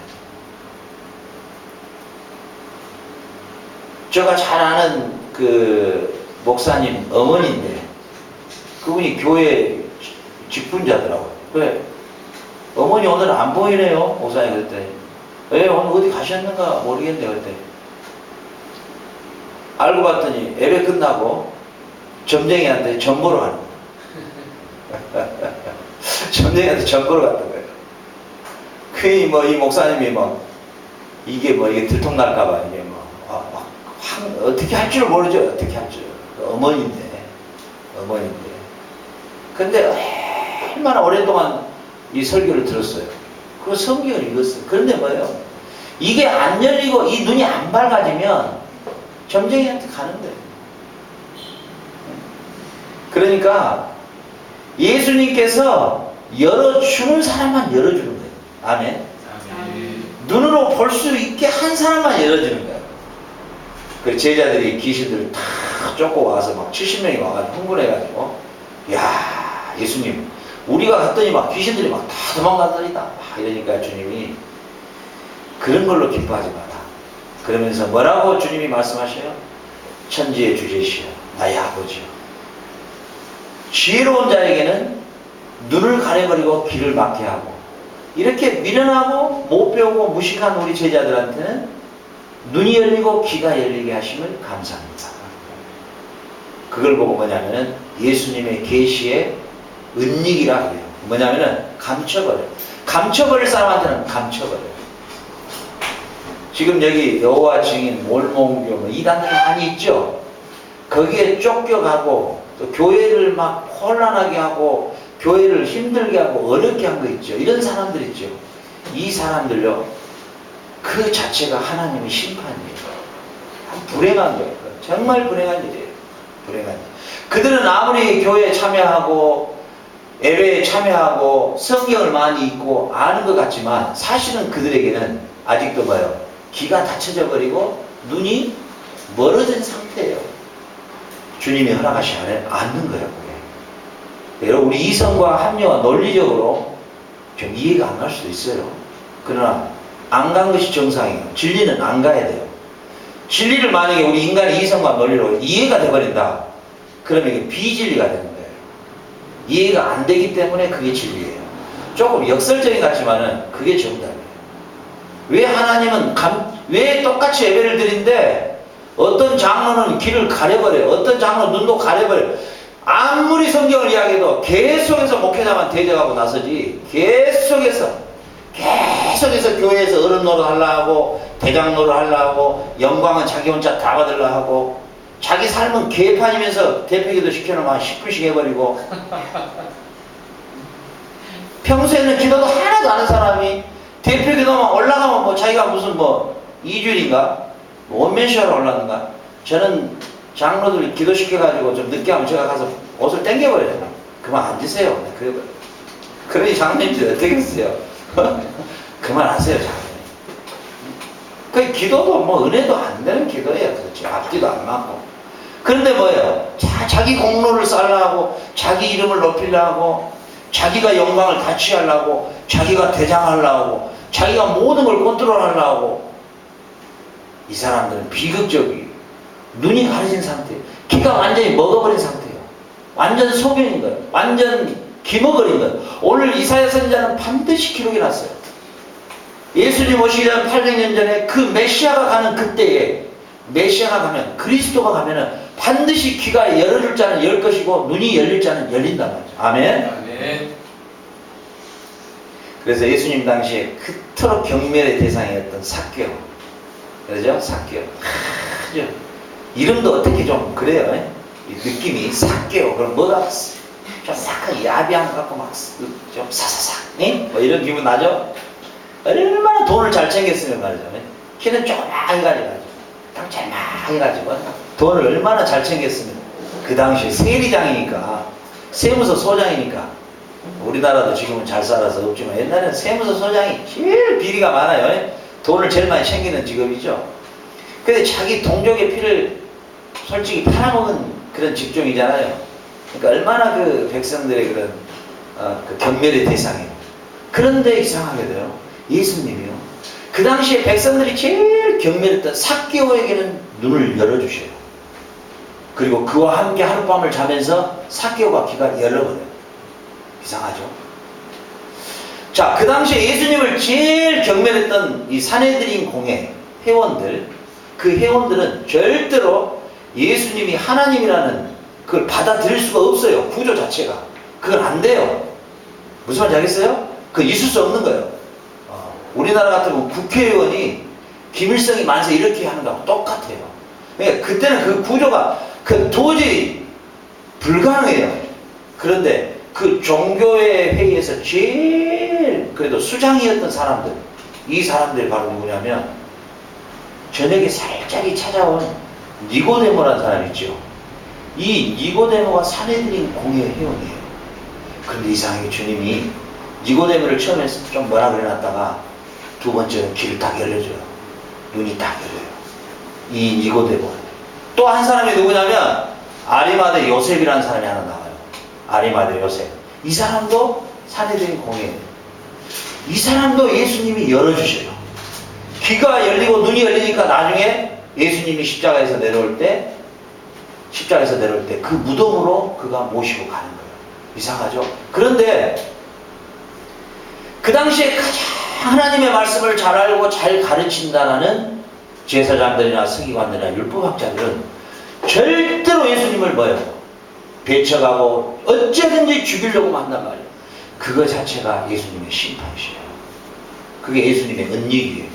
제가 잘 아는 그 목사님 어머니인데 그분이 교회 직분자더라고요. 왜? 어머니 오늘 안 보이네요. 목사님 그랬더니 왜 오늘 어디 가셨는가 모르겠네요. 그랬더니 알고 봤더니 예배 끝나고 점쟁이한테 점 보러 가는 거예요. 점쟁이한테 점 보러 갔던 거예요. 괜히 뭐 이 목사님이 뭐 이게 뭐 이게 들통날까봐 이게 뭐 어떻게 할 줄 모르죠. 어떻게 할 줄. 어머니인데. 근데 얼마나 오랫동안 이 설교를 들었어요. 그 성경을 읽었어요. 그런데 뭐예요? 이게 안 열리고 이 눈이 안 밝아지면 점쟁이한테 가는 거예요. 그러니까 예수님께서 열어주는 사람만 열어주는 거예요. 아멘. 눈으로 볼 수 있게 한 사람만 열어주는 거예요. 그 제자들이 귀신들을 다 쫓고 와서 막 70명이 와가지고 흥분해가지고 야 예수님 우리가 갔더니 막 귀신들이 막 다 도망가더니다 막 이러니까 주님이 그런 걸로 기뻐하지 마라. 그러면서 뭐라고 주님이 말씀하셔요? 천지의 주제시여 나의 아버지여 지혜로운 자에게는 눈을 가려버리고 귀를 막게 하고 이렇게 미련하고 못 배우고 무식한 우리 제자들한테는 눈이 열리고 귀가 열리게 하심을 감사합니다. 그걸 보고 뭐냐면은 예수님의 계시의 은닉이라 그래요. 뭐냐면은 감춰버려요. 감춰버릴 사람한테는 감춰버려요. 지금 여기 여호와 증인, 몰몬교 뭐 이단들이 많이 있죠. 거기에 쫓겨가고 또 교회를 막 혼란하게 하고 교회를 힘들게 하고 어렵게 한 거 있죠. 이런 사람들 있죠. 이 사람들요. 그 자체가 하나님의 심판이에요. 불행한 거예요. 정말 불행한 일이에요. 불행한 일. 그들은 아무리 교회에 참여하고 예배에 참여하고 성경을 많이 읽고 아는 것 같지만 사실은 그들에게는 아직도 뭐예요? 귀가 닫혀져 버리고 눈이 멀어진 상태예요. 주님이 허락하시 않는 거예요. 그게. 여러분 우리 이성과 합리화 논리적으로 좀 이해가 안 갈 수도 있어요. 그러나 안 간 것이 정상이에요. 진리는 안 가야 돼요. 진리를 만약에 우리 인간의 이성과 논리로 이해가 돼버린다. 그러면 이게 비진리가 되는 거예요. 이해가 안 되기 때문에 그게 진리예요. 조금 역설적인 것 같지만은 그게 정답이에요. 왜 하나님은 왜 똑같이 예배를 드리는데 어떤 장로는 귀를 가려버려요. 어떤 장로는 눈도 가려버려요. 아무리 성경을 이야기해도 계속해서 목회자만 대적하고 나서지 계속해서 교회에서 어른 노릇 하려고 하고 대장 노릇 하려고 하고 영광은 자기 혼자 다 받으려고 하고 자기 삶은 개판이면서 대표기도 시켜놓으면 10분씩 해버리고 평소에는 기도도 하나도 안 하는 사람이 대표기도만 올라가면 뭐 자기가 무슨 뭐 2주일인가 원맨쇼로 올랐는가 저는 장로들 기도시켜가지고 좀 늦게 하면 제가 가서 옷을 땡겨버려요. 그만 앉으세요. 그러니 장로님들 어떻게 했어요? 그만하세요, 장로님. 그 기도도 뭐 은혜도 안 되는 기도예요. 그렇죠. 앞뒤도 안 맞고. 그런데 뭐예요? 자기 공로를 쌓으려고, 자기 이름을 높이려고, 자기가 영광을 다 취하려고, 자기가 대장하려고, 자기가 모든 걸 컨트롤하려고. 이 사람들은 비극적이에요. 눈이 가려진 상태예요. 귀가 완전히 먹어버린 상태예요. 완전 소변인 거예요. 완전 기먹어린 거예요. 오늘 이사야 선지자는 반드시 기록이 났어요. 예수님 오시기 전 800년 전에 그 메시아가 가는 그때에 메시아가 가면 그리스도가 가면은 반드시 귀가 열어줄 자는 열 것이고 눈이 열릴 자는 열린단 말이죠. 아멘. 아멘. 그래서 예수님 당시에 그토록 경멸의 대상이었던 삭개오. 그러죠? 삭개오. 아주 이름도 어떻게 좀 그래요. 이 느낌이 삭개오. 그럼 뭐가 좀 싹한 야비한 것 같고 막 좀 사사삭. 뭐 이런 기분 나죠? 얼마나 돈을 잘 챙겼으면 말이죠. 키는 조그맣게 가지고 딱 잘막 해가지고 돈을 얼마나 잘 챙겼으면. 그 당시에 세리장이니까, 세무서 소장이니까. 우리나라도 지금은 잘 살아서 없지만 옛날에는 세무서 소장이 제일 비리가 많아요. 돈을 제일 많이 챙기는 직업이죠. 근데 자기 동족의 피를 솔직히 팔아먹은 그런 직종이잖아요. 그러니까 얼마나 그 백성들의 그런 그 경멸의 대상이에요. 그런데 이상하게 돼요. 예수님이요. 그 당시에 백성들이 제일 경멸했던 삭개오에게는 눈을 열어주셔요. 그리고 그와 함께 하룻밤을 자면서 삭개오가 귀가 열려버려요. 이상하죠? 자, 그 당시에 예수님을 제일 경멸했던 이 산헤드린 공회 회원들, 그 회원들은 절대로 예수님이 하나님이라는 그걸 받아들일 수가 없어요. 구조 자체가. 그건 안 돼요. 무슨 말인지 알겠어요? 그건 있을 수 없는 거예요. 우리나라 같으면 국회의원이 김일성이 만세 이렇게 하는 거하고 똑같아요. 그러니까 그때는 그 구조가 도저히 불가능해요. 그런데 그 종교의 회의에서 제일 그래도 수장이었던 사람들, 이 사람들이 바로 누구냐면 저녁에 살짝이 찾아온 니고데모라는 사람이 있죠. 이 니고데모가 산헤드린 공회 회원이에요. 그런데 이상하게 주님이 니고데모를 처음에 좀 뭐라 그래놨다가 두 번째는 귀를 딱 열려줘요. 눈이 딱 열려요. 이 니고데모. 또 한 사람이 누구냐면 아리마대 요셉이라는 사람이 하나 나와요. 아리마대 요셉. 이 사람도 산헤드린 공회예요. 이 사람도 예수님이 열어주셔요. 귀가 열리고 눈이 열리니까 나중에 예수님이 십자가에서 내려올 때 그 무덤으로 그가 모시고 가는 거예요. 이상하죠? 그런데 그 당시에 가장 하나님의 말씀을 잘 알고 잘 가르친다라는 제사장들이나 서기관들이나 율법학자들은 절대로 예수님을 뭐예요? 배척하고 어쩌든지 죽이려고 한단 말이에요. 그거 자체가 예수님의 심판이시에요. 그게 예수님의 은닉이에요.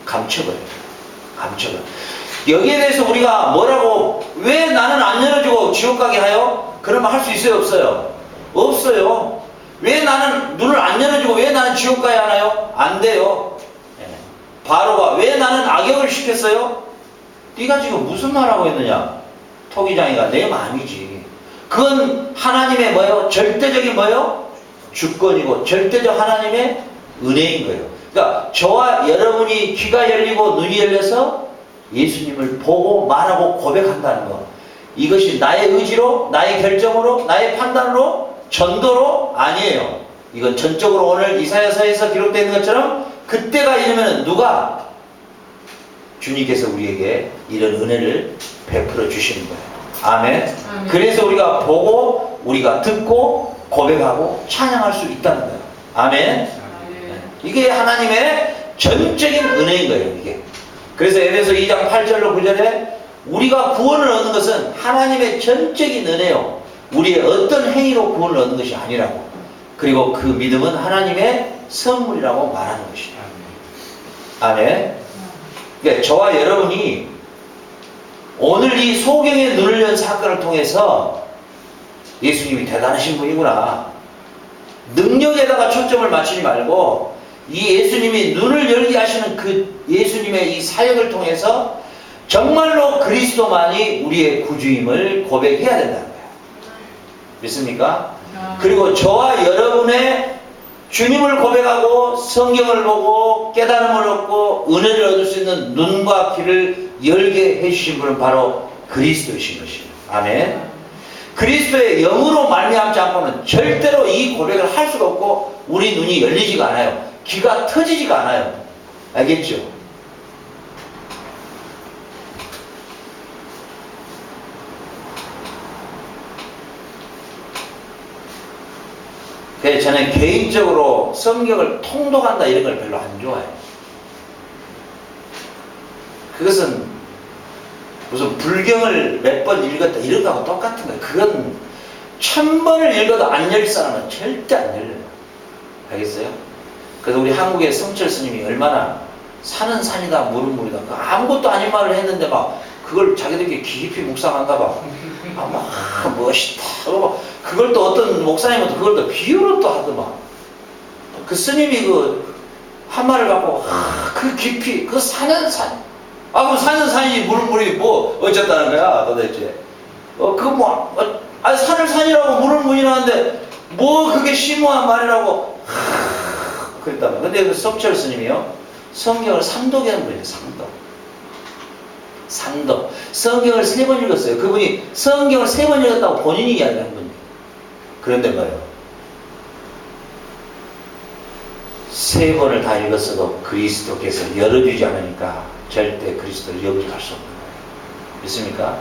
감춰버려요. 감춰버려요. 여기에 대해서 우리가 뭐라고, 왜 나는 안 열어주고 지옥 가게 하여? 그러면 할 수 있어요? 없어요? 없어요. 왜 나는 눈을 안 열어주고 왜 나는 지옥 가야 하나요? 안 돼요. 바로가 왜 나는 악역을 시켰어요? 네가 지금 무슨 말하고 있느냐? 토기장이가 내 마음이지. 그건 하나님의 뭐예요? 절대적인 뭐예요? 주권이고 절대적 하나님의 은혜인 거예요. 그러니까 저와 여러분이 귀가 열리고 눈이 열려서 예수님을 보고 말하고 고백한다는 것, 이것이 나의 의지로, 나의 결정으로, 나의 판단으로, 전도로 아니에요. 이건 전적으로 오늘 이사야서에서 기록되어 있는 것처럼 그때가 이르면 누가? 주님께서 우리에게 이런 은혜를 베풀어 주시는 거예요. 아멘. 아멘. 그래서 우리가 보고, 우리가 듣고, 고백하고, 찬양할 수 있다는 거예요. 아멘. 이게 하나님의 전적인 은혜인 거예요, 이게. 그래서 에베소 2장 8절로 9절에 우리가 구원을 얻는 것은 하나님의 전적인 은혜요. 우리의 어떤 행위로 구원을 얻는 것이 아니라고. 그리고 그 믿음은 하나님의 선물이라고 말하는 것이다. 아멘. 그러니까 저와 여러분이 오늘 이 소경의 눈을 연 사건을 통해서 예수님이 대단하신 분이구나. 능력에다가 초점을 맞추지 말고 이 예수님이 눈을 열게 하시는 그 예수님의 이 사역을 통해서 정말로 그리스도만이 우리의 구주임을 고백해야 된다는 거예요. 믿습니까? 그리고 저와 여러분의 주님을 고백하고 성경을 보고 깨달음을 얻고 은혜를 얻을 수 있는 눈과 귀를 열게 해주신 분은 바로 그리스도이신 것이에요. 아멘. 그리스도의 영으로 말미암지 않고는 절대로 이 고백을 할 수가 없고 우리 눈이 열리지가 않아요. 귀가 터지지가 않아요. 알겠죠? 그래서 저는 개인적으로 성경을 통독한다 이런 걸 별로 안 좋아해요. 그것은 무슨 불경을 몇 번 읽었다 이런 거하고 똑같은 거예요. 그건 1000번을 읽어도 안 열릴 사람은 절대 안 열려요. 알겠어요? 그래서 우리 한국의 성철 스님이 얼마나 산은 산이다 물은 물이다 아무것도 아닌 말을 했는데 막 그걸 자기들끼리 깊이 묵상한가 봐. 막 멋있다. 그걸 또 어떤 목사님은 그걸 또 비유로 또 하더만. 그 스님이 그 한 말을 갖고 그 깊이 그 산은 산 그럼 산은 산이지 물은 물이 뭐 어쨌다는 거야 도대체. 아니 산을 산이라고 물은 물이라는데 뭐 그게 심오한 말이라고 그랬단 말이야. 근데 그 석철 스님이요 성경을 상독이라는 거예요. 상독. 성경을 3번 읽었어요. 그분이 성경을 3번 읽었다고 본인이 이야기한 분이에요. 그런데 뭐예요? 3번을 다 읽었어도 그리스도께서 열어주지 않으니까 절대 그리스도를 영접할 수 없는 거예요. 믿습니까?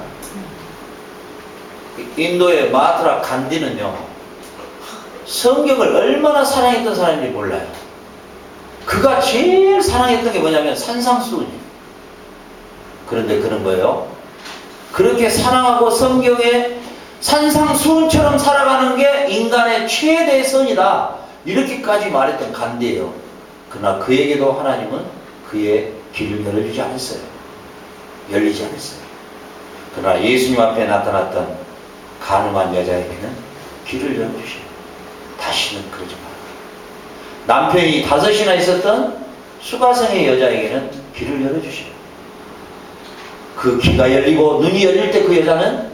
인도의 마하트마 간디는요 성경을 얼마나 사랑했던 사람인지 몰라요. 그가 제일 사랑했던 게 뭐냐면 산상수훈이에요. 그런데 그런 거예요. 그렇게 사랑하고 성경에 산상수훈처럼 살아가는 게 인간의 최대의 선이다. 이렇게까지 말했던 간디예요. 그러나 그에게도 하나님은 그의 길을 열어주지 않았어요. 열리지 않았어요. 그러나 예수님 앞에 나타났던 가늠한 여자에게는 길을 열어주셔요. 다시는 그러지 마라. 남편이 5이나 있었던 수가성의 여자에게는 길을 열어주셔요. 그 귀가 열리고 눈이 열릴 때 그 여자는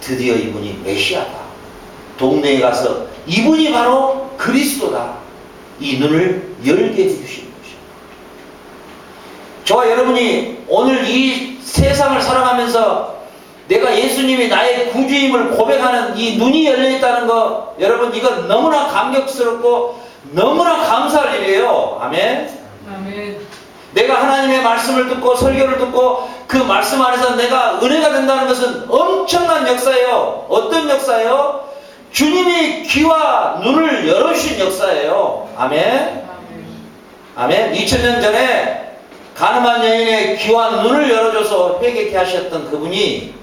드디어 이분이 메시아다. 동네에 가서 이분이 바로 그리스도다. 이 눈을 열게 해주시는 것이죠. 저와 여러분이 오늘 이 세상을 살아가면서 내가 예수님이 나의 구주임을 고백하는 이 눈이 열려있다는 거 여러분 이거 너무나 감격스럽고 너무나 감사할 일이에요. 아멘. 아멘. 내가 하나님의 말씀을 듣고 설교를 듣고 그 말씀 안에서 내가 은혜가 된다는 것은 엄청난 역사예요. 어떤 역사예요? 주님이 귀와 눈을 열어주신 역사예요. 아멘. 아멘. 2000년 전에 가늠한 여인의 귀와 눈을 열어줘서 회개케 하셨던 그분이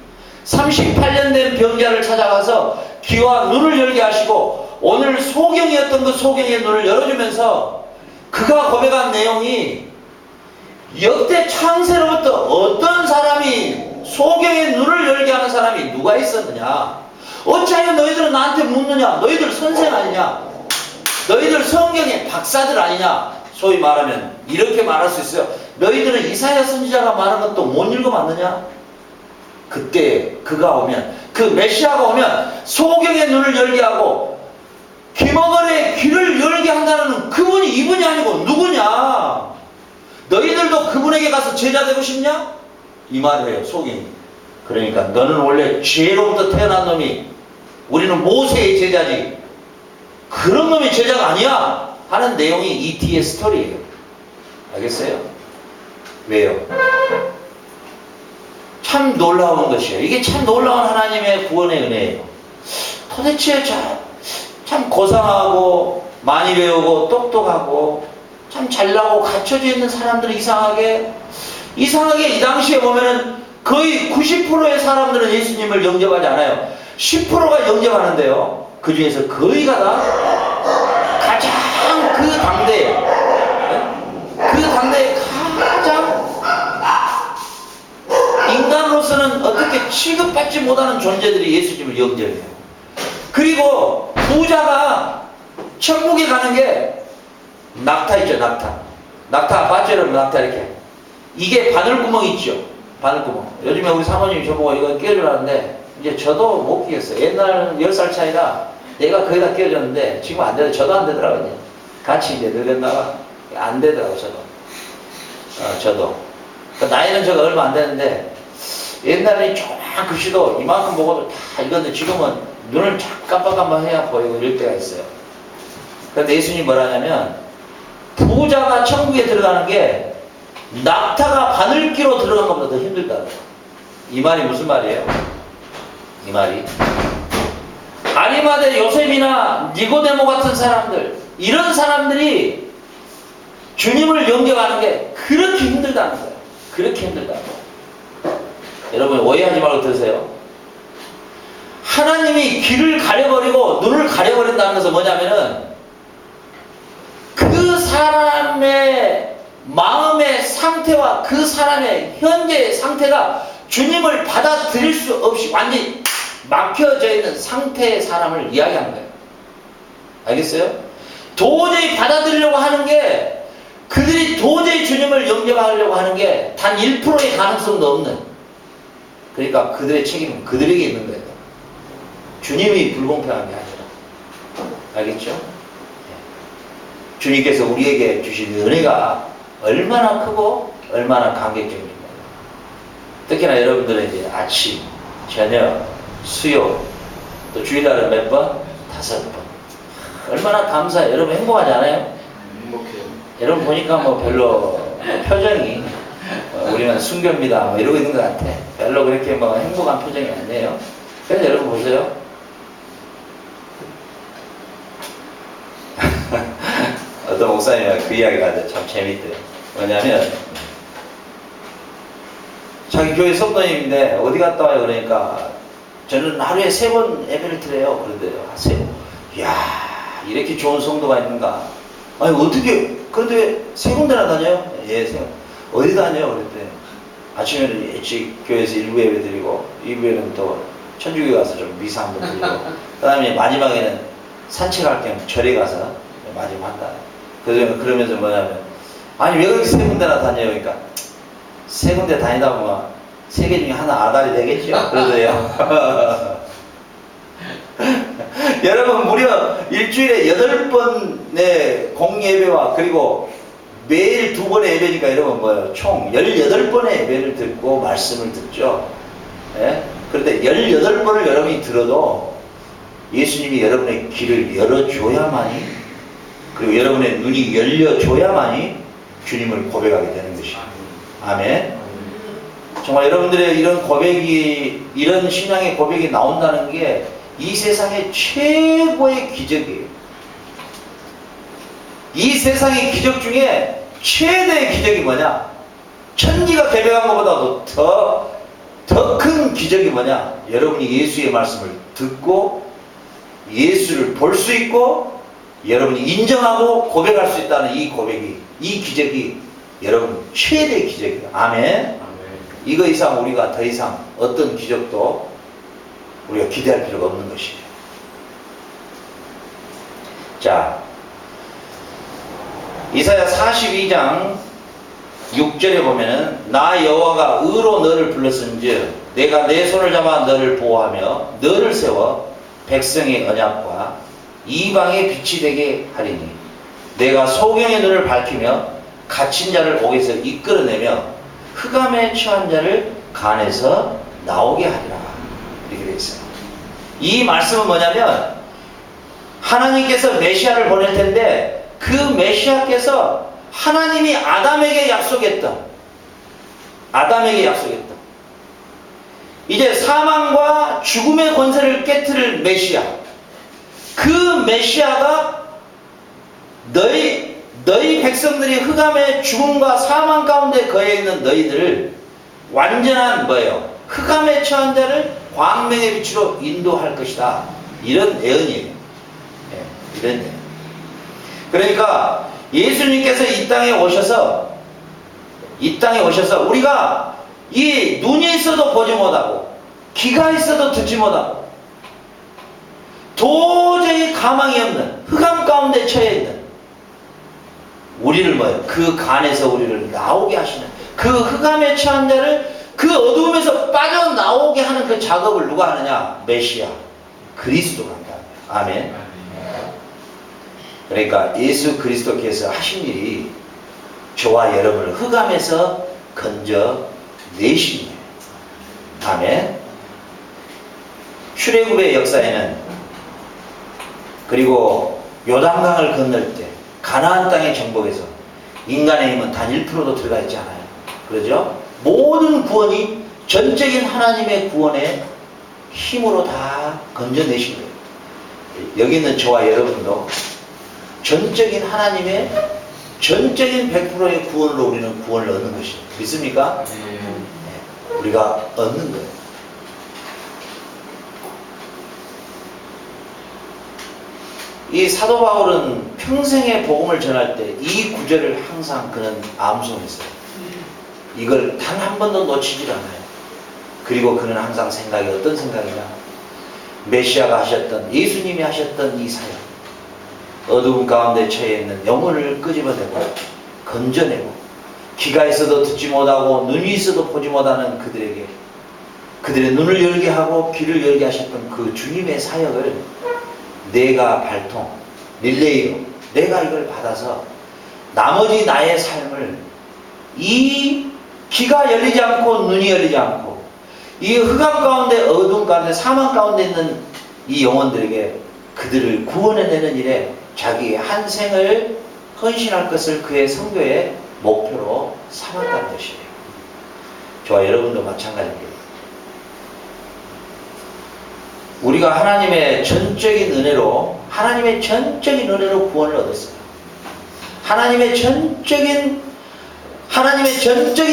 38년 된 병자를 찾아가서 귀와 눈을 열게 하시고 오늘 소경이었던 그 소경의 눈을 열어주면서 그가 고백한 내용이 역대 창세로부터 어떤 사람이 소경의 눈을 열게 하는 사람이 누가 있었느냐? 어찌하여 너희들은 나한테 묻느냐? 너희들 선생 아니냐? 너희들 성경의 박사들 아니냐? 소위 말하면 이렇게 말할 수 있어요. 너희들은 이사야 선지자가 말한 것도 못 읽어봤느냐? 그때 그가 오면 그 메시아가 오면 소경의 눈을 열게 하고 귀머거리의 귀를 열게 한다는 그분이 이분이 아니고 누구냐? 너희들도 그분에게 가서 제자 되고 싶냐? 이 말을 해요. 소경이. 그러니까 너는 원래 죄로부터 태어난 놈이 우리는 모세의 제자지 그런 놈이 제자가 아니야 하는 내용이 이 뒤의 스토리예요. 알겠어요? 왜요? 참 놀라운 것이에요. 이게 참 놀라운 하나님의 구원의 은혜예요. 도대체 참 고상하고 많이 배우고 똑똑하고 참 잘나고 갖춰져 있는 사람들은 이상하게 이 당시에 보면은 거의 90%의 사람들은 예수님을 영접하지 않아요. 10%가 영접하는데요. 그 중에서 거의가 다 가장 그 당대에 가장 인간으로서는 어떻게 취급받지 못하는 존재들이 예수님을 영접해요. 그리고 부자가 천국에 가는 게 낙타 있죠. 낙타 봤죠 여러분? 낙타 이렇게 이게 바늘구멍 있죠. 바늘구멍. 요즘에 우리 사모님이 저보고 이거 끼워주라는데 이제 저도 못 끼겠어요. 옛날은 10살 차이라 얘가 거의 다 끼워줬는데 지금 안 되더라고요. 저도 안 되더라고요. 같이 이제 늙었나가 안 되더라고요. 저도 나이는 제가 얼마 안 되는데 옛날에 조그만 글씨도 이만큼 보고도 다 읽었는데 지금은 눈을 깜빡깜빡 해야 보이고 이럴 때가 있어요. 그런데 예수님이 뭐라 하냐면 부자가 천국에 들어가는 게 낙타가 바늘기로 들어간 것보다 더 힘들다고. 이 말이 무슨 말이에요? 이 말이 아리마대 요셉이나 니고데모 같은 사람들 이런 사람들이 주님을 영접하는 게 그렇게 힘들다는 거예요. 그렇게 힘들다고. 여러분 오해하지 말고 들으세요. 하나님이 귀를 가려버리고 눈을 가려버린다는 것은 뭐냐면은 그 사람의 마음의 상태와 그 사람의 현재의 상태가 주님을 받아들일 수 없이 완전히 막혀져 있는 상태의 사람을 이야기하는 거예요. 알겠어요? 도저히 받아들이려고 하는 게 그들이 도저히 주님을 영접하려고 하는 게 단 1%의 가능성도 없는, 그러니까 그들의 책임은 그들에게 있는 거예요. 주님이 불공평한 게 아니라. 알겠죠? 주님께서 우리에게 주신 은혜가 얼마나 크고 얼마나 감격적입니다. 특히나 여러분들은 이제 아침, 저녁, 수요, 또 주일날은 몇 번? 5번. 얼마나 감사해요. 여러분 행복하지 않아요? 행복해요. 여러분 보니까 뭐 별로 표정이 우리는 순교입니다 뭐 이러고 있는 것 같아. 별로 그렇게 뭐 행복한 표정이 아니에요. 그래서 여러분 보세요. 어떤 목사님이 그 이야기가 하는데 참 재밌대요. 뭐냐면 자기 교회 성도님인데 어디 갔다 와요 그러니까 저는 하루에 3번 예배를 드려요. 그런데요. 하세요. 이야 이렇게 좋은 성도가 있는가. 아니 어떻게 그런데 왜 3군데나 다녀요? 예, 어디 다녀요? 그랬더니 아침에는 일찍 교회에서 1부 예배 드리고 2부에는 또 천주교 가서 좀 미사 한번 드리고 그 다음에 마지막에는 산책할 겸 절에 가서 마지막 한다. 그러면서 뭐냐면 아니 왜 그렇게 3군데나 다녀요? 그러니까 3군데 다니다 보면 3개 중에 하나 아달이 되겠죠. 그러더래요. 여러분 무려 일주일에 8번의 공예배와 그리고 매일 2번의 예배니까 여러분 뭐예요? 총 18번의 예배를 듣고 말씀을 듣죠. 예? 그런데 18번을 여러분이 들어도 예수님이 여러분의 귀를 열어줘야만이 그리고 여러분의 눈이 열려줘야만이 주님을 고백하게 되는 것이에요. 아멘. 정말 여러분들의 이런 고백이 이런 신앙의 고백이 나온다는 게 이 세상의 최고의 기적이에요. 이 세상의 기적 중에 최대의 기적이 뭐냐? 천지가 개벽한 것보다도 더 큰 기적이 뭐냐? 여러분이 예수의 말씀을 듣고 예수를 볼 수 있고 여러분이 인정하고 고백할 수 있다는 이 고백이, 이 기적이 여러분 최대의 기적이에요. 아멘. 이거 이상 우리가 더 이상 어떤 기적도 우리가 기대할 필요가 없는 것이에요. 자, 이사야 42장 6절에 보면은 나 여호와가 의로 너를 불렀은즉 내가 내 손을 잡아 너를 보호하며 너를 세워 백성의 언약과 이방의 빛이 되게 하리니 내가 소경의 눈을 밝히며 갇힌 자를 옥에서 이끌어내며 흑암에 처한 자를 간에서 나오게 하리라. 이렇게 되어 있어요. 이 말씀은 뭐냐면 하나님께서 메시아를 보낼 텐데 그 메시아께서 하나님이 아담에게 약속했던 이제 사망과 죽음의 권세를 깨트릴 메시아, 그 메시아가 너희 백성들이 흑암의 죽음과 사망 가운데 거해 있는 너희들을 완전한 뭐예요? 흑암에 처한 자를 광명의 빛으로 인도할 것이다. 이런 예언이에요. 네, 이런 예언. 그러니까 예수님께서 이 땅에 오셔서 우리가 이 눈이 있어도 보지 못하고 귀가 있어도 듣지 못하고 도저히 가망이 없는 흑암 가운데 처해 있는 우리를 뭐예요? 그 간에서 우리를 나오게 하시는 그 흑암에 처한 자를 그 어두움에서 빠져나오게 하는 그 작업을 누가 하느냐? 메시아 그리스도가 한다. 아멘. 그러니까 예수 그리스도께서 하신 일이 저와 여러분을 흑암에서 건져내신 거예요. 아멘. 출애굽의 역사에는 그리고 요단강을 건널 때 가나안 땅의 정복에서 인간의 힘은 단 1%도 들어가 있지 않아요. 그러죠? 모든 구원이 전적인 하나님의 구원의 힘으로 다 건져내신 거예요. 여기 있는 저와 여러분도 전적인 하나님의 전적인 100%의 구원으로 우리는 구원을 얻는 것이죠. 믿습니까? 네. 우리가 얻는 거예요. 이 사도 바울은 평생의 복음을 전할 때 이 구절을 항상 그는 암송했어요. 이걸 단 한 번도 놓치질 않아요. 그리고 그는 항상 생각이 어떤 생각이냐? 메시아가 하셨던, 예수님이 하셨던 이 사역, 어두운 가운데 처해 있는 영혼을 끄집어내고 건져내고 귀가 있어도 듣지 못하고 눈이 있어도 보지 못하는 그들에게 그들의 눈을 열게 하고 귀를 열게 하셨던 그 주님의 사역을 내가 발통, 릴레이로 내가 이걸 받아서 나머지 나의 삶을 이 귀가 열리지 않고 눈이 열리지 않고 이 흑암 가운데 어둠 가운데 사망 가운데 있는 이 영혼들에게 그들을 구원해내는 일에 자기의 한 생을 헌신할 것을 그의 선교의 목표로 삼았다는 것이에요. 저와 여러분도 마찬가지입니다. 우리가 하나님의 전적인 은혜로 구원을 얻었어요. 하나님의 전적인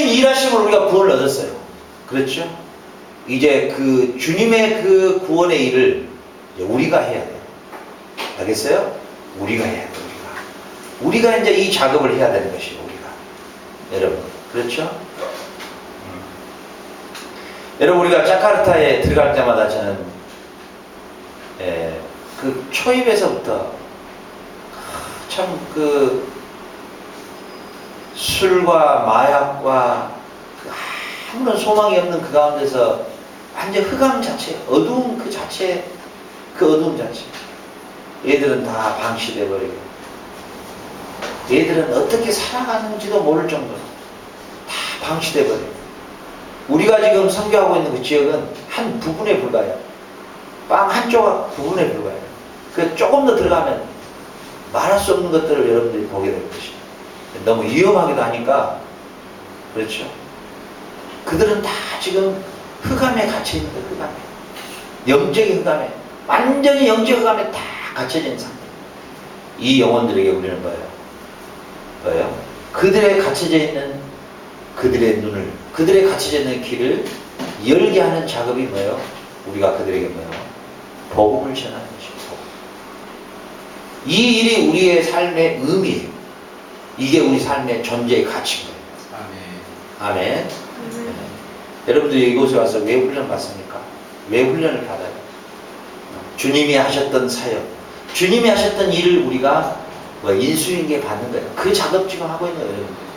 일하심으로 우리가 구원을 얻었어요. 그렇죠? 이제 그 주님의 그 구원의 일을 이제 우리가 해야 돼요. 알겠어요? 우리가 해야 돼요. 우리가 이제 이 작업을 해야 되는 것이에요. 우리가. 여러분. 그렇죠? 여러분, 우리가 자카르타에 들어갈 때마다 저는 그 초입에서부터 참 그 술과 마약과 그 아무런 소망이 없는 그 가운데서 완전 흑암 자체, 어두운 그 자체, 그 어두움 자체. 얘들은 다 방치돼 버리고, 얘들은 어떻게 살아가는지도 모를 정도로 다 방치돼 버리고. 우리가 지금 선교하고 있는 그 지역은 한 부분에 불과해요. 빵 한 조각 부분에 불과해요. 그 조금 더 들어가면 말할 수 없는 것들을 여러분들이 보게 될 것이에요. 너무 위험하기도 하니까. 그렇죠? 그들은 다 지금 흑암에 갇혀있는 거예요. 흑암에. 영적인 흑암에, 완전히 영적 흑암에 다 갇혀진 상태. 이 영혼들에게 우리는 뭐예요? 그들의 갇혀져 있는 그들의 눈을, 그들의 갇혀져 있는 귀를 열게 하는 작업이 뭐예요? 우리가 그들에게 뭐예요? 복음을 전하는 것이고, 이 일이 우리의 삶의 의미예요. 이게 우리 삶의 존재의 가치인 거예요. 아멘. 네. 여러분들이 이곳에 와서 왜 훈련 받습니까? 왜 훈련을 받아요? 주님이 하셨던 사역, 주님이 하셨던 일을 우리가 인수인계 받는 거예요. 그 작업 지금 하고 있는 거예요, 여러분들.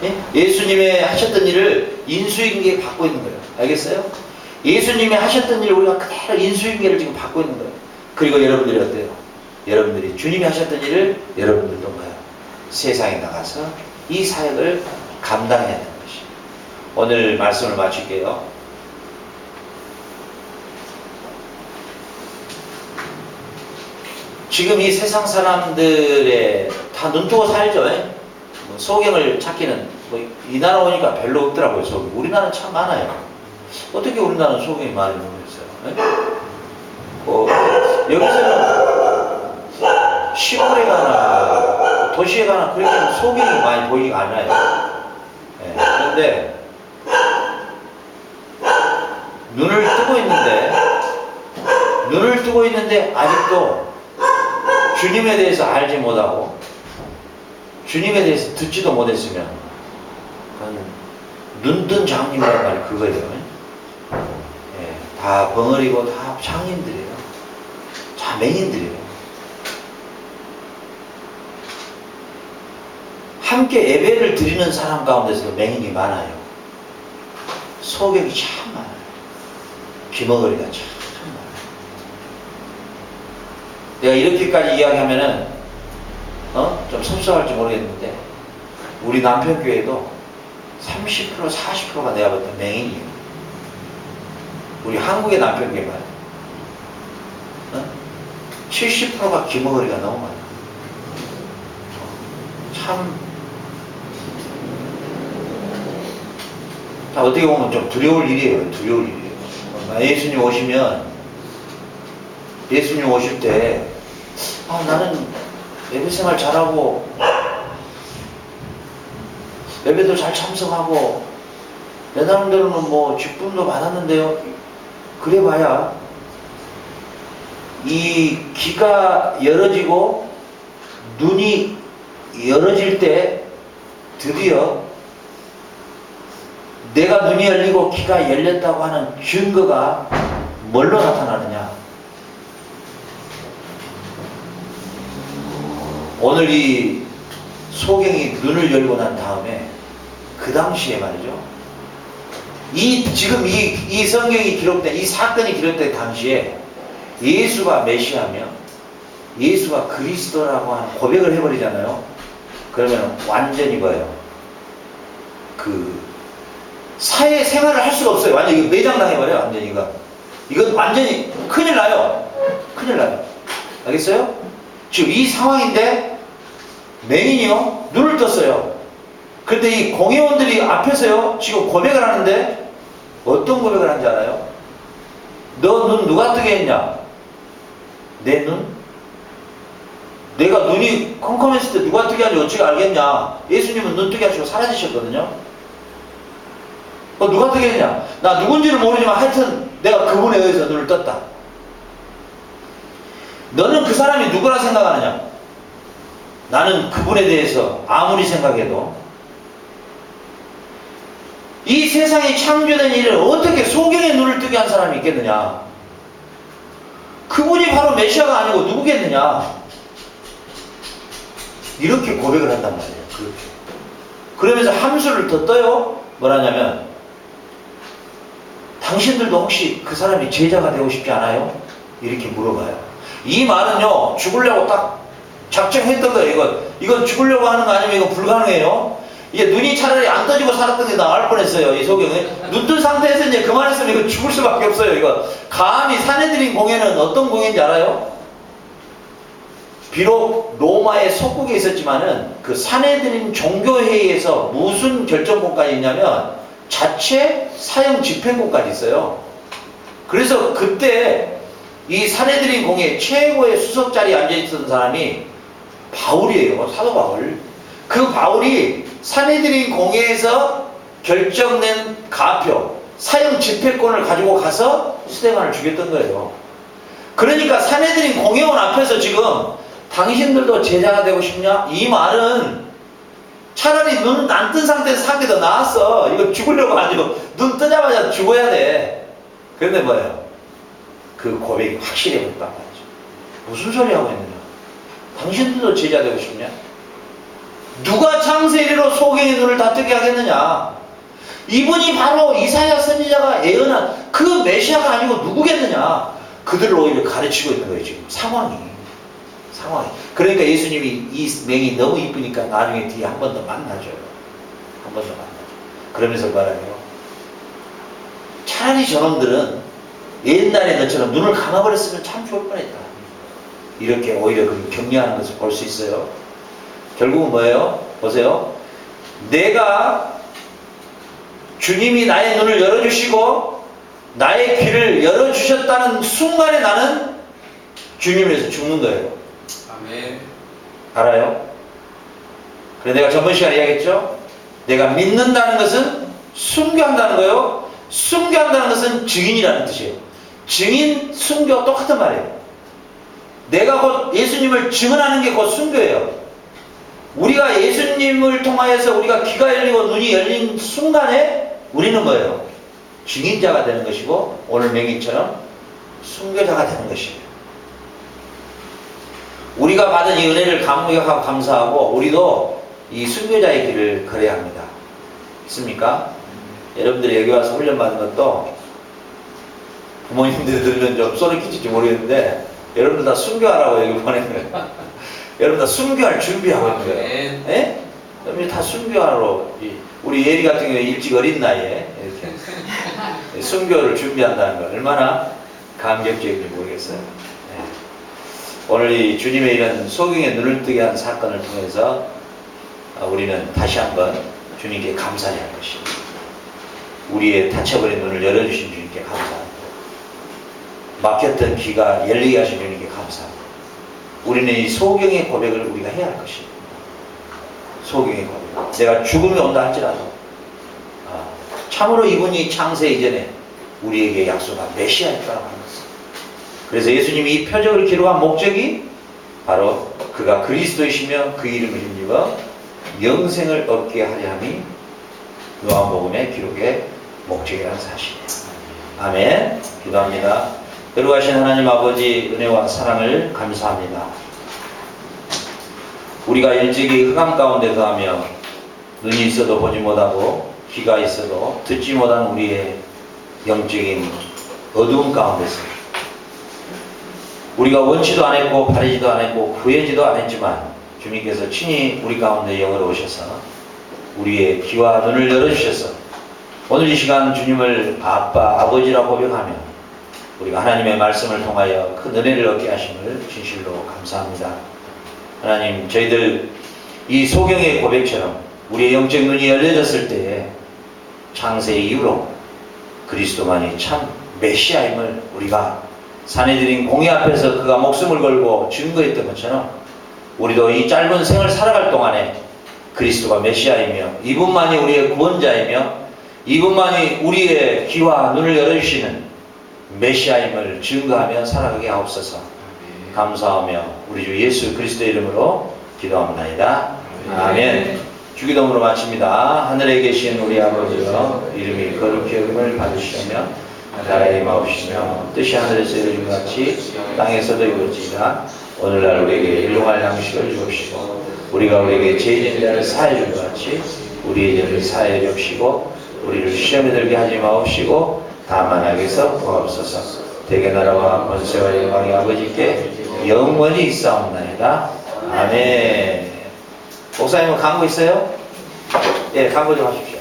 예? 예수님이 하셨던 일을 인수인계 받고 있는 거예요. 알겠어요? 예수님이 하셨던 일을 우리가 그대로 인수인계를 지금 받고 있는 거예요. 그리고 여러분들이 어때요? 여러분들이 주님이 하셨던 일을 여러분들도 뭐예요? 세상에 나가서 이 사역을 감당해야 되는 것이에요. 오늘 말씀을 마칠게요. 지금 이 세상 사람들의 다 눈뜨고 살죠. 뭐 소경을 찾기는 이 나라 오니까 별로 없더라고요. 소경. 우리나라는 참 많아요. 어떻게 우리나라는 소경이 많이 모르겠어요. 여기서는 시골에 가나 도시에 가나 그렇게 소경이 많이 보이지가 않아요. 그런데 눈을 뜨고 있는데 아직도 주님에 대해서 알지 못하고 주님에 대해서 듣지도 못했으면 눈뜬 장님이란 말이 그거예요. 다 벙어리고 다 장님들이에요. 다 맹인들이에요. 함께 예배를 드리는 사람 가운데서 맹인이 많아요. 소경이 참 많아요. 귀머거리가 참 많아요. 내가 이렇게까지 이야기하면은 좀 섭섭할지 모르겠는데 우리 남편교회도 30% 40%가 내가 볼 때 맹인이에요. 우리 한국의 남편교회만 70%가 귀머거리가 너무 많아요. 참 어떻게 보면 좀 두려울 일이에요. 두려울 일이에요. 예수님 오실 때 나는 예배 생활 잘하고 예배도 잘 참석하고 내 나름대로는 뭐 직분도 받았는데요. 그래봐야 이 귀가 열어지고 눈이 열어질 때 드디어 내가 눈이 열리고 귀가 열렸다고 하는 증거가 뭘로 나타나느냐? 오늘 이 소경이 눈을 열고 난 다음에 그 당시에 말이죠. 지금 이 성경이 기록된, 이 사건이 기록된 당시에 예수가 메시아며 예수가 그리스도라고 하는 고백을 해버리잖아요. 그러면 완전히 뭐예요? 그 사회 생활을 할 수가 없어요. 완전히 이거 매장당해버려요. 완전히 이건 완전히 큰일 나요. 큰일 나요. 알겠어요? 지금 이 상황인데 맹인이요 눈을 떴어요. 그런데 이 공회원들이 앞에서요 지금 고백을 하는데 어떤 고백을 하는지 알아요? 너 눈 누가 뜨게 했냐? 내 눈? 내가 눈이 컴컴했을 때 누가 뜨게 하는지 어떻게 알겠냐? 예수님은 눈 뜨게 하시고 사라지셨거든요. 누가 뜨게 했냐? 나 누군지는 모르지만 하여튼 내가 그분에 의해서 눈을 떴다. 너는 그 사람이 누구라 생각하느냐? 나는 그분에 대해서 아무리 생각해도 이 세상이 창조된 일을 어떻게 소경의 눈을 뜨게 한 사람이 있겠느냐? 그분이 바로 메시아가 아니고 누구겠느냐? 이렇게 고백을 한단 말이에요. 그렇게. 그러면서 함수를 더 떠요. 뭐라냐면 당신들도 혹시 그 사람이 제자가 되고 싶지 않아요? 이렇게 물어봐요. 이 말은요 죽으려고 딱 작정했던 거예요. 이건 죽으려고 하는 거 아니면 이거 불가능해요. 이게 눈이 차라리 안 떠지고 살았던 게 나을 뻔했어요. 이 소경은 눈 뜬 상태에서 이제 그만했으면 이거 죽을 수밖에 없어요. 이거 감히 사내들인 공예는 어떤 공예인지 알아요? 비록 로마의 속국에 있었지만은 그 사내들인 종교회의에서 무슨 결정권까지 있냐면 자체 사형 집행권까지 있어요. 그래서 그때 이 사내들인 공예 최고의 수석 자리에 앉아있던 사람이 바울이에요. 사도 바울. 그 바울이 사내들인 공예에서 결정된 가표 사형 집행권을 가지고 가서 스데반을 죽였던 거예요. 그러니까 사내들인 공회원 앞에서 지금 당신들도 제자가 되고 싶냐? 이 말은 차라리 눈 안 뜬 상태에서 사는 게 더 나았어. 이거 죽으려고 아니고 눈 뜨자마자 죽어야 돼. 그런데 뭐예요? 그 고백이 확실히 했단 말이죠. 무슨 소리 하고 있느냐? 당신들도 제자 되고 싶냐? 누가 창세 이래로 소경의 눈을 다 뜨게 하겠느냐? 이분이 바로 이사야 선지자가 예언한 그 메시아가 아니고 누구겠느냐? 그들을 오히려 가르치고 있는 거예요. 지금 상황이. 그러니까 예수님이 이 맹이 너무 이쁘니까 나중에 뒤에 한 번 더 만나줘요. 한 번 더 만나줘. 그러면서 말하네요. 차라리 저놈들은 옛날에 너처럼 눈을 감아버렸으면 참 좋을 뻔했다. 이렇게 오히려 그 격려하는 것을 볼 수 있어요. 결국은 뭐예요? 보세요. 내가 주님이 나의 눈을 열어주시고 나의 귀를 열어주셨다는 순간에 나는 주님을 위해서 죽는 거예요. 아멘. 알아요? 그래 내가 저번 시간에 이야기했죠? 내가 믿는다는 것은 순교한다는 거예요. 순교한다는 것은 증인이라는 뜻이에요. 증인, 순교 똑같은 말이에요. 내가 곧 예수님을 증언하는 게 곧 순교예요. 우리가 예수님을 통하여서 우리가 귀가 열리고 눈이 열린 순간에 우리는 뭐예요? 증인자가 되는 것이고 오늘 맹인처럼 순교자가 되는 것이에요. 우리가 받은 이 은혜를 감격하고 감사하고 우리도 이 순교자의 길을 걸어야 합니다. 있습니까? 여러분들이 여기 와서 훈련받은 것도 부모님들 들으면 좀 소리 끼칠지 모르겠는데 여러분들 다 순교하라고 여기 보낸 거예요. 여러분 다 순교할 준비하고 있는 거예요. 예? 여러분이 다 순교하러 우리 예리 같은 경우에 일찍 어린 나이에 이렇게 순교를 준비한다는 거 얼마나 감격적인지 모르겠어요. 예. 오늘 이 주님의 이런 소경의 눈을 뜨게 한 사건을 통해서 우리는 다시 한번 주님께 감사해야 할 것입니다. 우리의 닫혀버린 눈을 열어주신 주님께 감사합니다. 막혔던 귀가 열리게 하신 주님께 감사합니다. 우리는 이 소경의 고백을 우리가 해야 할 것입니다. 소경의 고백. 내가 죽음이 온다 할지라도 참으로 이분이 창세 이전에 우리에게 약속한 메시아일 거라고 하는 것입니다. 그래서 예수님이 이 표적을 기록한 목적이 바로 그가 그리스도이시며 그 이름을 힘입어 영생을 얻게 하려 함이 요한복음의 기록의 목적이라는 사실이에요. 아멘. 기도합니다. 거룩하신 하나님 아버지 은혜와 사랑을 감사합니다. 우리가 일찍이 흑암 가운데 거하며 눈이 있어도 보지 못하고 귀가 있어도 듣지 못한 우리의 영적인 어두운 가운데서 우리가 원치도 않았고 바라지도 않았고 구해지도 않았지만 주님께서 친히 우리 가운데 영으로 오셔서 우리의 귀와 눈을 열어주셔서 오늘 이 시간 주님을 아빠, 아버지라 고백하며 우리가 하나님의 말씀을 통하여 큰 은혜를 얻게 하심을 진실로 감사합니다. 하나님, 저희들 이 소경의 고백처럼 우리의 영적 눈이 열려졌을 때에 창세 이후로 그리스도만이 참 메시아임을 우리가 사내들인 공의 앞에서 그가 목숨을 걸고 증거했던 것처럼 우리도 이 짧은 생을 살아갈 동안에 그리스도가 메시아이며 이분만이 우리의 구원자이며 이분만이 우리의 귀와 눈을 열어주시는 메시아임을 증거하며 살아가게 하옵소서. 감사하며 우리 주 예수 그리스도의 이름으로 기도합니다. 아멘. 주기도문으로 마칩니다. 하늘에 계신 우리 아버지여, 이름이 거룩히 여김을 받으시며 나라의 마옵시며 뜻이 하늘에서 이루어진 것 같이 땅에서도 이루어지이다. 오늘날 우리에게 일용할 양식을 주옵시고 우리가 우리에게 죄진 자를 사하여 준 것 같이 우리의 죄를 사하여 주옵시고 우리를 시험에 들게 하지 마옵시고 다만 악에서 구하옵소서. 대개 나라와 권세와 영광이 아버지께 영원히 있사옵나이다. 아멘. 목사님은 광고 있어요? 예, 광고 좀 하십시오.